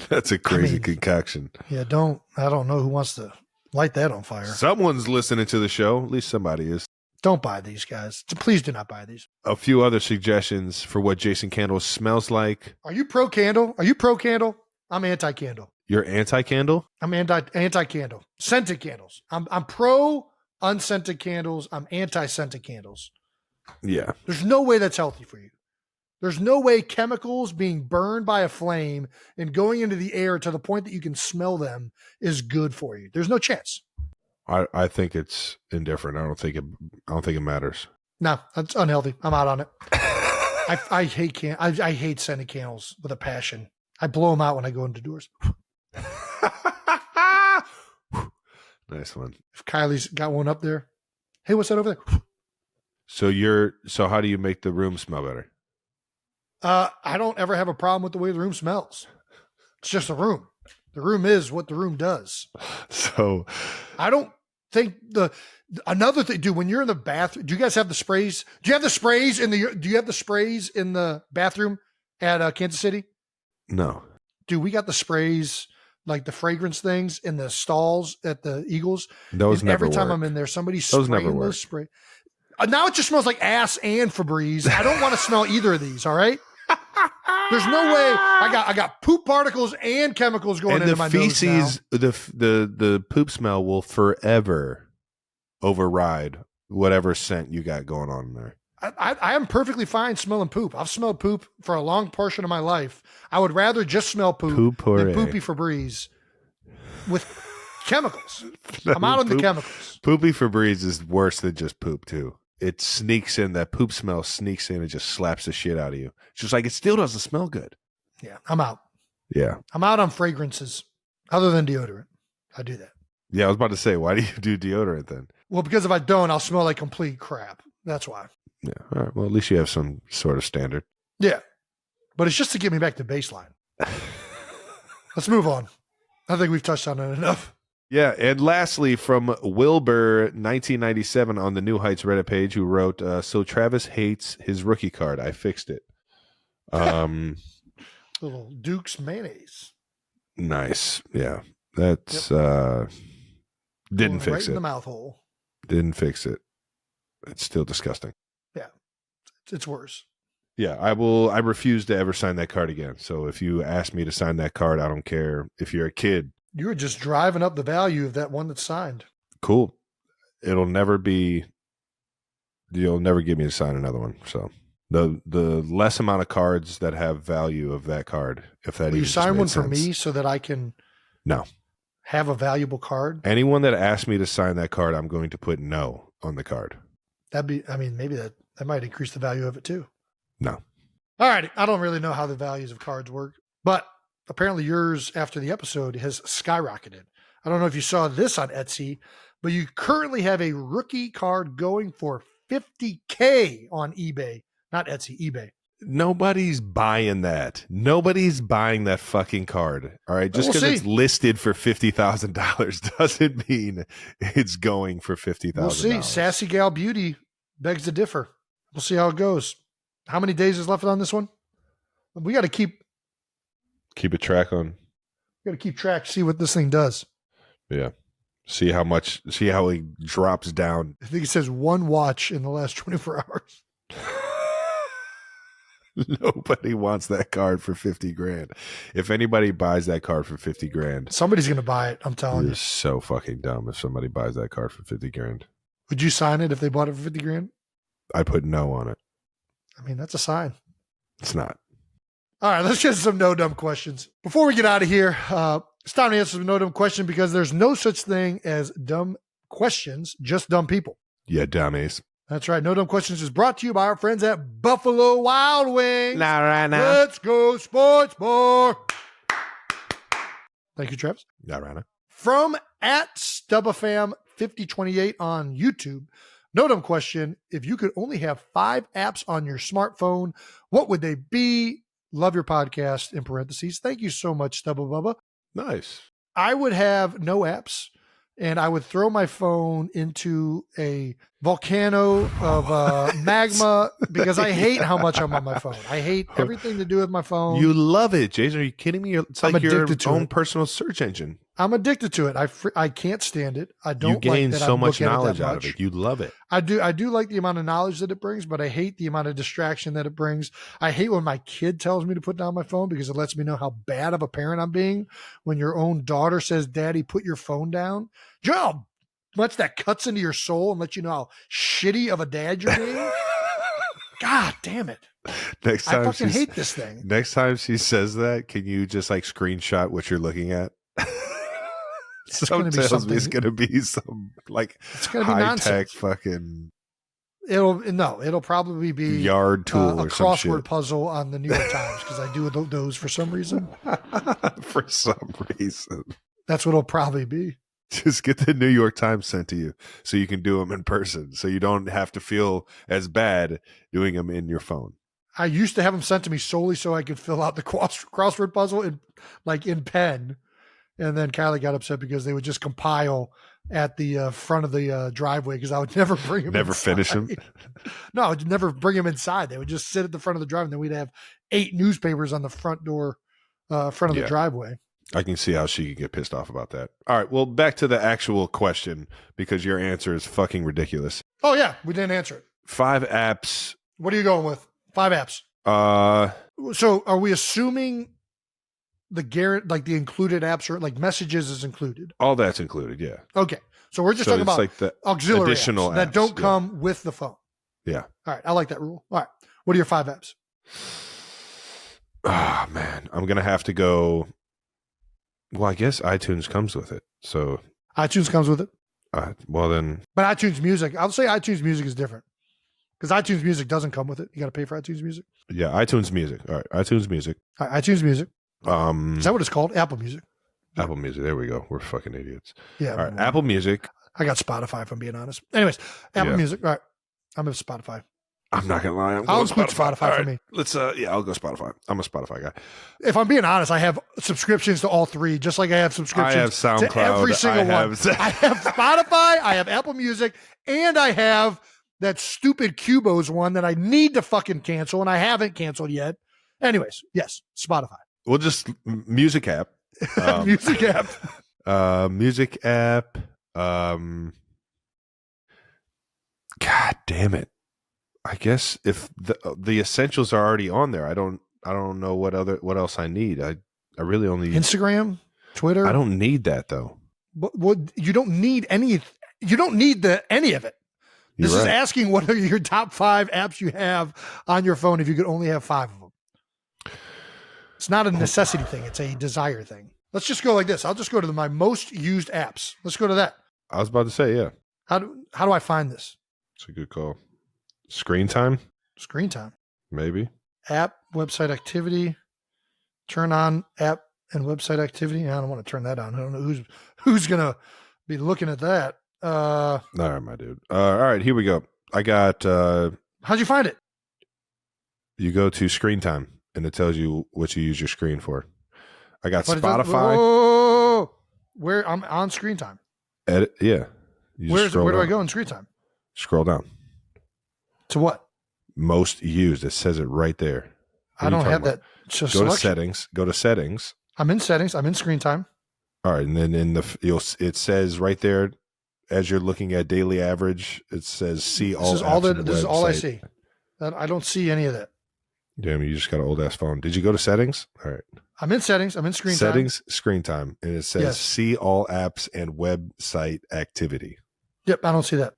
That's a crazy mean- concoction. yeah, I don't know who wants to light that on fire. Someone's listening to the show. At least somebody is. Don't buy these, guys. Please do not buy these. A few other suggestions for what Jason Candle smells like. Are you pro candle? Are you pro candle? I'm anti candle. You're anti-candle? I'm anti candle. Scented candles. I'm pro unscented candles. I'm anti scented candles. Yeah. There's no way that's healthy for you. There's no way chemicals being burned by a flame and going into the air to the point that you can smell them is good for you. There's no chance. I think it's indifferent. I don't think it matters. No, that's unhealthy. I'm out on it. I hate I hate scented candles with a passion. I blow them out when I go into doors. Nice one. If Kylie's got one up there, hey, what's that over there? So how do you make the room smell better? I don't ever have a problem with the way the room smells. It's just a room. The room is what the room does. So I don't think another thing, dude, when you're in the bathroom, do you guys have the sprays? Do you have the sprays in the bathroom at Kansas City? no. Dude, we got the sprays, like the fragrance things in the stalls at the Eagles. Those And never every time work. I'm in there, somebody's Those spraying never work. those spray. Now it just smells like ass and Febreze. I don't want to smell either of these. All right. There's no way. I got poop particles and chemicals going And into the my nose now. feces, the poop smell will forever override whatever scent you got going on in there. I am perfectly fine smelling poop. I've smelled poop for a long portion of my life. I would rather just smell poop than poopy Febreze with chemicals. I'm out on the chemicals. Poopy Febreze is worse than just poop too. It sneaks in, that poop smell sneaks in and just slaps the shit out of you. It's just like, it still doesn't smell good. Yeah, I'm out. Yeah. I'm out on fragrances other than deodorant. I do that. Yeah, I was about to say, why do you do deodorant then? Well, because if I don't, I'll smell like complete crap. That's why. Yeah. All right. Well, at least you have some sort of standard. Yeah. But it's just to get me back to baseline. Let's move on. I think we've touched on it enough. Yeah, and lastly, from Wilbur1997 on the New Heights Reddit page, who wrote, so Travis hates his rookie card. I fixed it. Little Duke's mayonnaise. Nice. Yeah. That's didn't Going fix right in it. the mouth hole. Didn't fix it. It's still disgusting. It's worse. Yeah, I refuse to ever sign that card again. So if you ask me to sign that card, I don't care. If you're a kid, You were just driving up the value of that one that's signed. cool. You'll never get me to sign another one. So the less amount of cards that have value of that card, if that Will you even sign made one for sense. me so that I can No. have a valuable card? Anyone that asks me to sign that card, I'm going to put no on the card. Maybe that might increase the value of it too. No. All right. I don't really know how the values of cards work, but apparently yours after the episode has skyrocketed. I don't know if you saw this on Etsy, but you currently have a rookie card going for $50K on eBay, not Etsy, eBay. Nobody's buying that. Nobody's buying that fucking card. All right. Just We'll because see. it's listed for $50,000 doesn't mean it's going for $50,000. We'll see. Sassy Gal Beauty begs to differ. We'll see how it goes. How many days is left on this one? We got to keep track, see what this thing does. yeah. See how he drops down. I think it says 1 watch in the last 24 hours. Nobody wants that card for 50 grand. If anybody buys that card for 50 grand, Somebody's going to buy it. I'm telling you're you. so fucking dumb if somebody buys that card for 50 grand. Would you sign it if they bought it for 50 grand? I put no on it. I mean, that's a sign. It's not. All right, let's get to some no dumb questions. Before we get out of here, it's time to answer some no dumb question because there's no such thing as dumb questions, just dumb people. Yeah, dummies. That's right. No dumb questions is brought to you by our friends at Buffalo Wild Wings. Let's go sports bar. Thank you, Travis. Not right now. From at StubbaFam5028 on YouTube. No dumb question. If you could only have 5 apps on your smartphone, what would they be? Love your podcast in parentheses. Thank you so much, Stubba Bubba. Nice. I would have no apps and I would throw my phone into a volcano of magma because I hate how much I'm on my phone. I hate everything to do with my phone. You love it, Jason. Are you kidding me? It's I'm like your addicted to own it. personal search engine. I'm addicted to it. I can't stand it. I don't You gain like that so I'm much looking at it knowledge that out of much. it. You love it. I do like the amount of knowledge that it brings, but I hate the amount of distraction that it brings. I hate when my kid tells me to put down my phone because it lets me know how bad of a parent I'm being. When your own daughter says, "Daddy, put your phone down," do you know how much that cuts into your soul and lets you know how shitty of a dad you're being? God damn it. Next I time fucking hate this thing. Next time she says that, can you just like screenshot what you're looking at? gonna be Tells me it's something- gonna be some like It's going to be high nonsense. tech fucking It'll probably be yard tool a or some crossword shit. puzzle on the New York Times because I do those for some reason. For some reason. That's what it'll probably be. Just get the New York Times sent to you so you can do them in person. So you don't have to feel as bad doing them in your phone. I used to have them sent to me solely so I could fill out the crossword puzzle in pen. And then Kylie got upset because they would just compile at the front of the driveway because I would never bring them Never finish them. No, I would never bring them inside. They would just sit at the front of the driveway and then we'd have 8 newspapers on the front door, front of Yeah. the driveway. I can see how she could get pissed off about that. All right. Well, back to the actual question because your answer is fucking ridiculous. Oh, yeah. We didn't answer it. 5 apps. What are you going with? 5 apps. So are we assuming the included apps are like messages is included? All that's included. Yeah. Okay. So we're just So talking it's about like the auxiliary additional apps that apps, don't yeah. come with the phone. Yeah. All right. I like that rule. All right. What are your 5 apps? Oh man, I'm gonna have to go. Well, I guess iTunes comes with it. So, iTunes comes with it. well then, But iTunes Music, I'll say iTunes Music is different because iTunes Music doesn't come with it. You got to pay for iTunes Music. yeah, iTunes Music. All right, iTunes Music. All right, iTunes Music. Is that what it's called? Apple Music. Apple Music. There we go. We're fucking idiots. Yeah. All right, Apple Music. I got Spotify if I'm being honest. Anyways, Apple Yeah. Music. All right. I'm at Spotify. I'm not gonna lie. I'll include Spotify All for right, me. Let's. Yeah, I'll go Spotify. I'm a Spotify guy. If I'm being honest, I have subscriptions to all 3, just like I have subscriptions I have SoundCloud. to every single I one. have- I have Spotify, I have Apple Music, and I have that stupid Cubos one that I need to fucking cancel, and I haven't canceled yet. Anyways, yes, Spotify. We'll just music app. Music app. Music app. God damn it! I guess if the essentials are already on there, I don't know what else I need. I really only Instagram, Twitter. I don't need that though. But you don't need any. You don't need any of it. This You're is right. asking what are your top 5 apps you have on your phone if you could only have 5 of them. It's not a necessity thing. It's a desire thing. Let's just go like this. I'll just go to my most used apps. Let's go to that. I was about to say, yeah, How do I find this? it's a good call. Screen time, Screen time. maybe. App, website activity. Turn on app and website activity. I don't want to turn that on. I don't know who's gonna be looking at that. All right, my dude. All right, here we go. I got How'd you find it? You go to screen time, and it tells you what you use your screen for. I got But it doesn't- Spotify. Whoa. Where I'm on screen time. Edit, yeah. You just Where do I down. go in screen time? Scroll down. To what? Most used. It says it right there. What I are you don't talking have about? that. Just Go to selection. settings. Go to settings. I'm in settings. I'm in screen time. All right, and then it says right there, as you're looking at daily average, it says see all. This is all I see. I don't see any of that. Damn, you just got an old ass phone. Did you go to settings? All right. I'm in settings. I'm in screen time. Settings, screen time, and it says Yes. see all apps and website activity. Yep, I don't see that.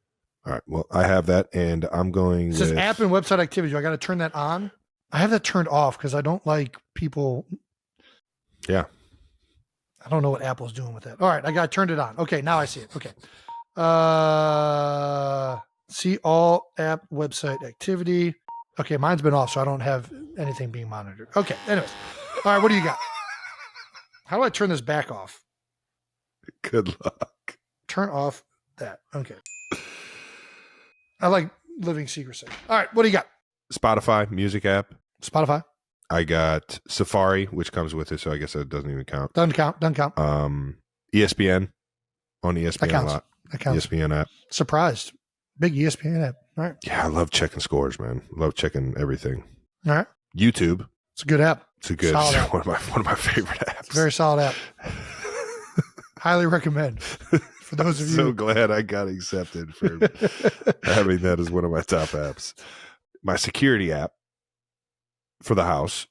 All right. Well, I have that, and I'm going It says with app and website activity. I got to turn that on. I have that turned off because I don't like people. Yeah. I don't know what Apple's doing with that. All right, I got turned it on. Okay, now I see it. Okay. See all app website activity. Okay, mine's been off, so I don't have anything being monitored. Okay, anyways. All right, what do you got? How do I turn this back off? Good luck. Turn off that. Okay. I like living secrecy. All right, what do you got? Spotify music app. Spotify. I got Safari, which comes with it, so I guess that doesn't even count. Doesn't count. ESPN on ESPN That a counts. lot. That counts. ESPN app. Surprised. Big ESPN app. All right. Yeah, I love checking scores, man. Love checking everything. All right. YouTube. It's a good app. It's a good Solid app. one of my favorite apps. It's a very solid app. Highly recommend. For those of you. So glad I got accepted for having that as one of my top apps. My security app for the house,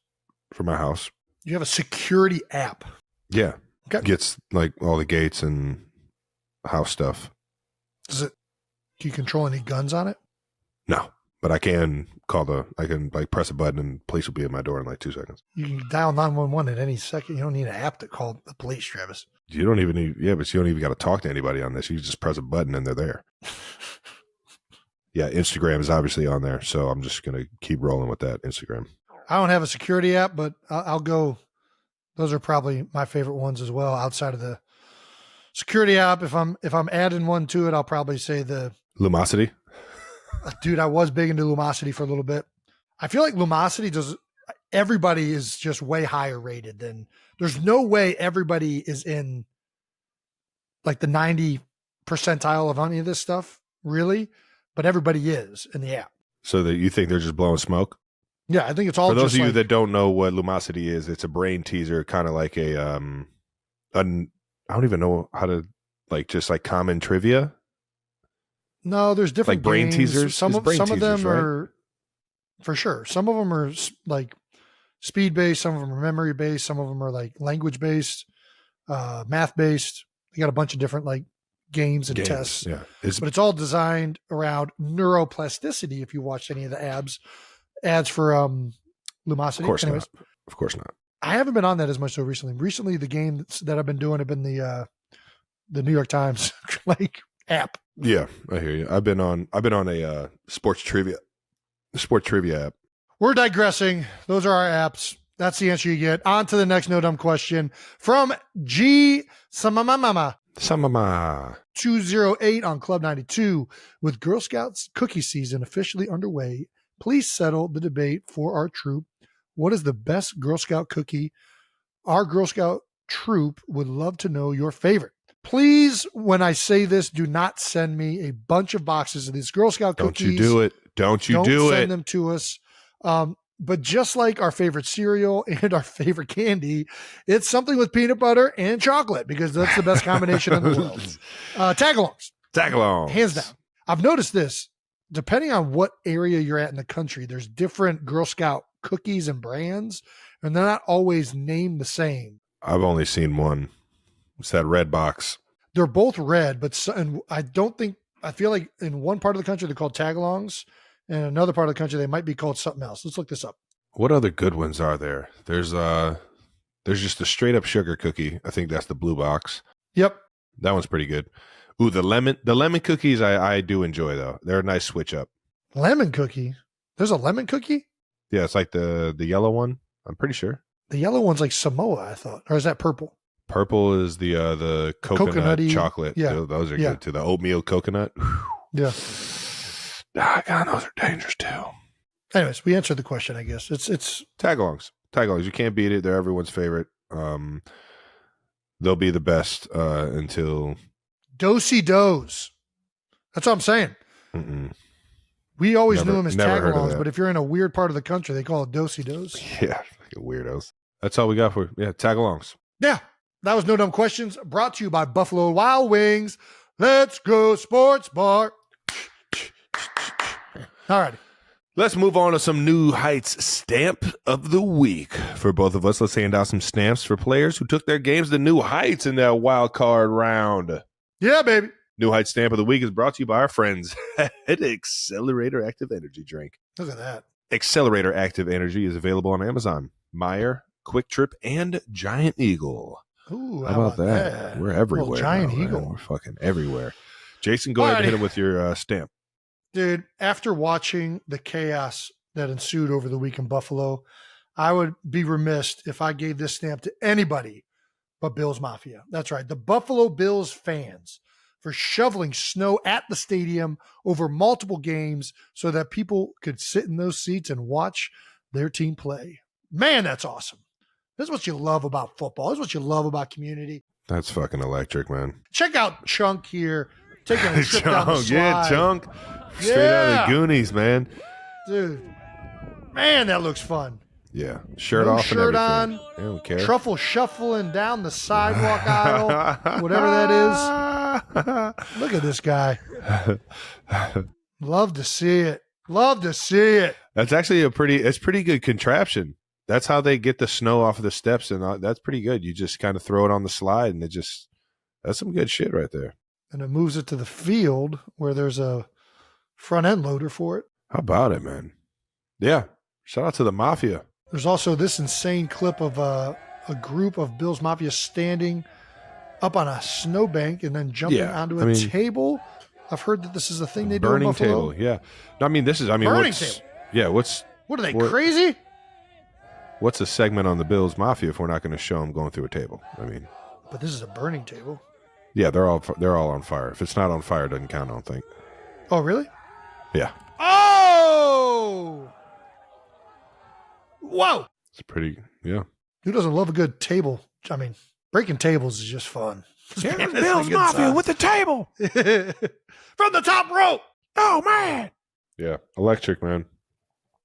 for my house. You have a security app. Yeah. Okay. Gets like all the gates and house stuff. Can you control any guns on it? No, but I can like press a button and police will be at my door in like 2 seconds. You can dial 911 at any second. You don't need an app to call the police, Travis. You don't even need, but you don't even got to talk to anybody on this. You just press a button and they're there. Yeah. Instagram is obviously on there. So I'm just going to keep rolling with that Instagram. I don't have a security app, but I'll go. Those are probably my favorite ones as well. Outside of the security app, if I'm adding one to it, I'll probably say the Lumosity. dude. I was big into Lumosity for a little bit. I feel like Lumosity does. Everybody is just way higher rated than. There's no way everybody is in like the 90 percentile of any of this stuff, really, but everybody is in the app. So that you think they're just blowing smoke? Yeah, I think it's all For those just of you like, that don't know what Lumosity is, it's a brain teaser, kind of like I don't even know how to just like common trivia. No, there's different like brain games. teasers? Some It's of brain them teasers, right? are for sure. Some of them are like speed based. Some of them are memory based. Some of them are like language based, math based. They got a bunch of different like games and tests. Yeah, But it's all designed around neuroplasticity. If you watched any of the ads for Lumosity, of course anyways, not. Of course not. I haven't been on that as much so recently. Recently, the games that I've been doing have been the New York Times like app. Yeah, I hear you. I've been on a sports trivia app. We're digressing. Those are our apps. That's the answer you get. On to the next no dumb question from G Samamama Samama. 208 on Club 92. With Girl Scouts cookie season officially underway, please settle the debate for our troop. What is the best Girl Scout cookie? Our Girl Scout troop would love to know your favorite. Please, when I say this, do not send me a bunch of boxes of these Girl Scout Don't cookies. you do it. Don't send it. them to us. But just like our favorite cereal and our favorite candy, it's something with peanut butter and chocolate because that's the best combination in the world. Tagalongs. Tagalong. Hands down. I've noticed this. Depending on what area you're at in the country, there's different Girl Scout cookies and brands, and they're not always named the same. I've only seen one. It's that red box. They're both red, and I feel like in one part of the country they're called Tagalongs, and in another part of the country they might be called something else. Let's look this up. What other good ones are there? There's just a straight up sugar cookie. I think that's the blue box. Yep. That one's pretty good. Ooh, the lemon cookies I do enjoy though. They're a nice switch up. Lemon cookie. There's a lemon cookie? Yeah, it's like the yellow one. I'm pretty sure. The yellow one's like Samoa, I thought. Or is that purple? Purple is the coconut Coconutty, chocolate. yeah. Those are Yeah. good too. The oatmeal coconut. Yeah. Ah, God, those are dangerous too. Anyways, we answered the question, I guess. It's Tagalongs. Tagalongs. You can't beat it. They're everyone's favorite. They'll be the best until do-si-dos. That's what I'm saying. Mm-mm. We always knew them as never heard of tagalongs, that. but if you're in a weird part of the country, they call it do-si-dos. Yeah, fucking weirdos. That's all we got for you. Yeah, tagalongs. Yeah, that was No Dumb Questions, brought to you by Buffalo Wild Wings. Let's go sports bar. All right. Let's move on to some New Heights stamp of the week for both of us. Let's hand out some stamps for players who took their games to New Heights in that wild card round. Yeah, baby. New Heights stamp of the week is brought to you by our friends at Accelerator Active Energy Drink. Look at that. Accelerator Active Energy is available on Amazon, Meijer, Quick Trip, and Giant Eagle. Ooh, How about that? We're everywhere. Giant now, Eagle. man. We're fucking everywhere. Jason, go ahead and hit him with your stamp. Dude, after watching the chaos that ensued over the week in Buffalo, I would be remiss if I gave this stamp to anybody but Bills Mafia. That's right. The Buffalo Bills fans for shoveling snow at the stadium over multiple games so that people could sit in those seats and watch their team play. Man, that's awesome. This is what you love about football. This is what you love about community. That's fucking electric, man. Check out Chunk here taking a trip down the Chunk, slide. yeah, Chunk. Straight out of Yeah. the Goonies, man. Dude, man, that looks fun. Yeah, shirt No off shirt and on. everything. I don't care. Truffle shuffling down the sidewalk aisle, whatever that is. Look at this guy. Love to see it. Love to see it. That's actually it's pretty good contraption. That's how they get the snow off of the steps, and that's pretty good. You just kind of throw it on the slide, and that's some good shit right there. And it moves it to the field where there's a front end loader for it. How about it, man? Yeah. Shout out to the Mafia. There's also this insane clip of a group of Bills Mafia standing up on a snowbank and then jumping onto a table. I've heard that this is a thing they do in Burning Buffalo. table, yeah. No, I mean, Burning table. Yeah, What are they, crazy? What's a segment on the Bills Mafia if we're not going to show them going through a table? I mean, But this is a burning table. yeah, they're all on fire. If it's not on fire, it doesn't count, I don't think. Oh, really? Yeah. Oh! Whoa! It's pretty, yeah. Who doesn't love a good table? I mean, breaking tables is just fun. Here's Bills Mafia with the table. From the top rope. Oh, man. Yeah, electric, man.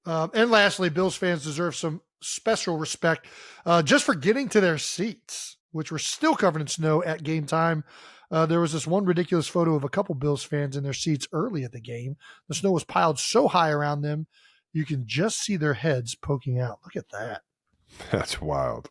And lastly, Bills fans deserve some special respect just for getting to their seats, which were still covered in snow at game time. There was this one ridiculous photo of a couple Bills fans in their seats early at the game. The snow was piled so high around them, you can just see their heads poking out. Look at that. That's wild.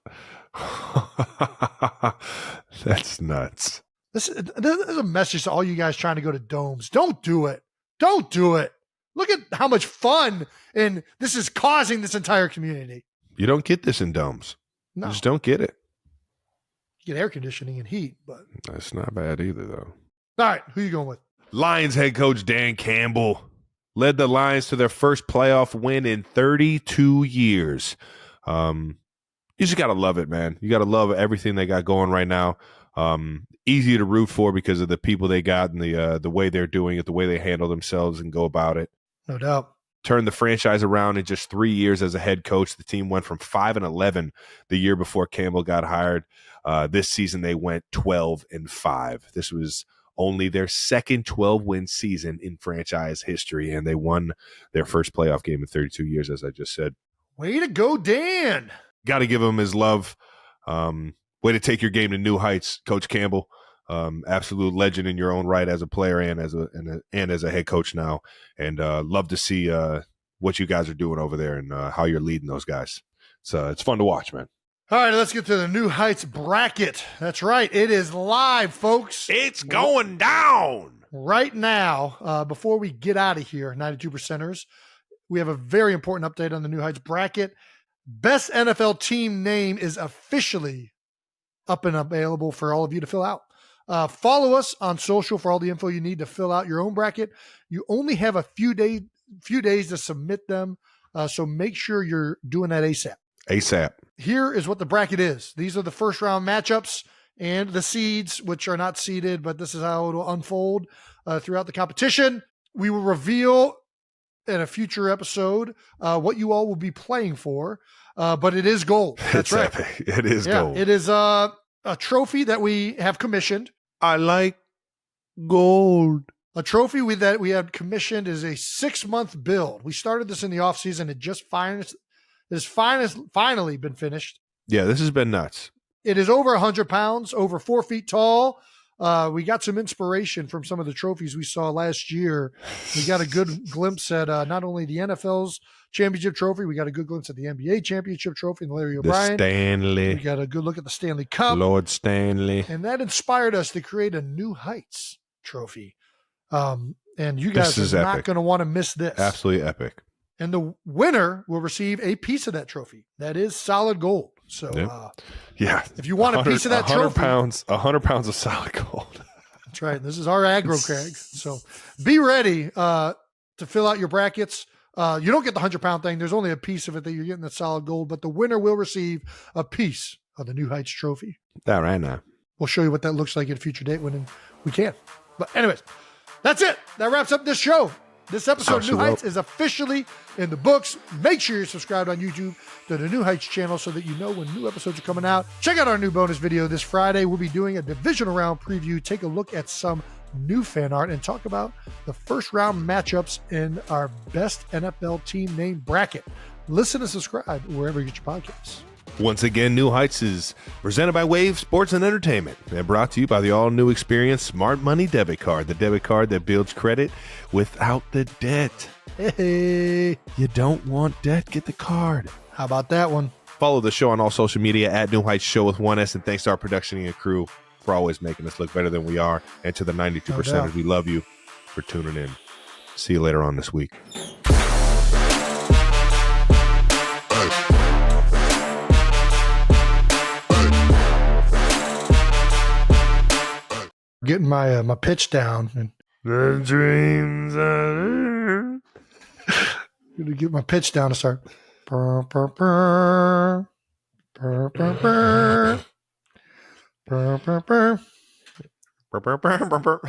That's nuts. This is a message to all you guys trying to go to domes. Don't do it. Don't do it. Look at how much fun and this is causing this entire community. You don't get this in domes. No, You just don't get it. you get air conditioning and heat, but That's not bad either, though. all right, who you going with? Lions head coach Dan Campbell led the Lions to their first playoff win in 32 years. You just got to love it, man. You got to love everything they got going right now. Easy to root for because of the people they got and the way they're doing it, the way they handle themselves and go about it. No doubt. Turned the franchise around in just 3 years as a head coach. The team went from 5-11 the year before Campbell got hired. This season they went 12-5. This was only their second 12-win season in franchise history, and they won their first playoff game in 32 years, as I just said. Way to go, Dan. Got to give him his love. Way to take your game to new heights, Coach Campbell. Absolute legend in your own right as a player and as a head coach now. And love to see what you guys are doing over there and how you're leading those guys. So it's fun to watch, man. All right, let's get to the New Heights bracket. That's right. It is live, folks. It's going down. Right now, before we get out of here, 92%ers, we have a very important update on the New Heights bracket. Best NFL team name is officially up and available for all of you to fill out. Follow us on social for all the info you need to fill out your own bracket. You only have a few days to submit them, so make sure you're doing that ASAP. ASAP. Here is what the bracket is. These are the first round matchups and the seeds, which are not seeded, but this is how it will unfold throughout the competition. We will reveal in a future episode what you all will be playing for, but it is gold. That's It's right. epic. It is gold. It is a trophy that we have commissioned. I like gold. A trophy that we had commissioned is a 6-month build. We started this in the off season. It has finally been finished. Yeah, this has been nuts. It is over 100 pounds, over 4 feet tall. We got some inspiration from some of the trophies we saw last year. We got a good glimpse at not only the NFL's championship trophy, we got a good glimpse at the NBA championship trophy and Larry The O'Brien. Stanley. We got a good look at the Stanley Cup. Lord Stanley. And that inspired us to create a New Heights trophy. And you This guys is are not epic. going to want to miss this. Absolutely epic. And the winner will receive a piece of that trophy. That is solid gold. So Yep. Yeah. if you want a piece of that 100 trophy, pounds, 100 pounds of solid gold. that's right. This is our aggro, Craig. So be ready to fill out your brackets. You don't get the 100-pound thing. There's only a piece of it that you're getting that solid gold, but the winner will receive a piece of the New Heights trophy. That right now. We'll show you what that looks like at a future date when we can. But anyways, that's it. That wraps up this show. This episode of New Heights is officially in the books. Make sure you're subscribed on YouTube to the New Heights channel so that you know when new episodes are coming out. Check out our new bonus video this Friday. We'll be doing a divisional round preview, take a look at some new fan art, and talk about the first round matchups in our best NFL team name bracket. Listen and subscribe wherever you get your podcasts. Once again, New Heights is presented by Wave Sports and Entertainment and brought to you by the all-new Experience Smart Money Debit Card, the debit card that builds credit without the debt. Hey, You don't want debt? Get the card. how about that one? Follow the show on all social media at New Heights Show with 1S, and thanks to our production and crew for always making us look better than we are, and to the 92%ers, we love you for tuning in. See you later on this week. Getting my pitch down, and The dreams are... gonna get my pitch down to start. Burr, burr, burr. Burr, burr, burr. Burr, burr, burr. Burr, burr, burr, burr, burr.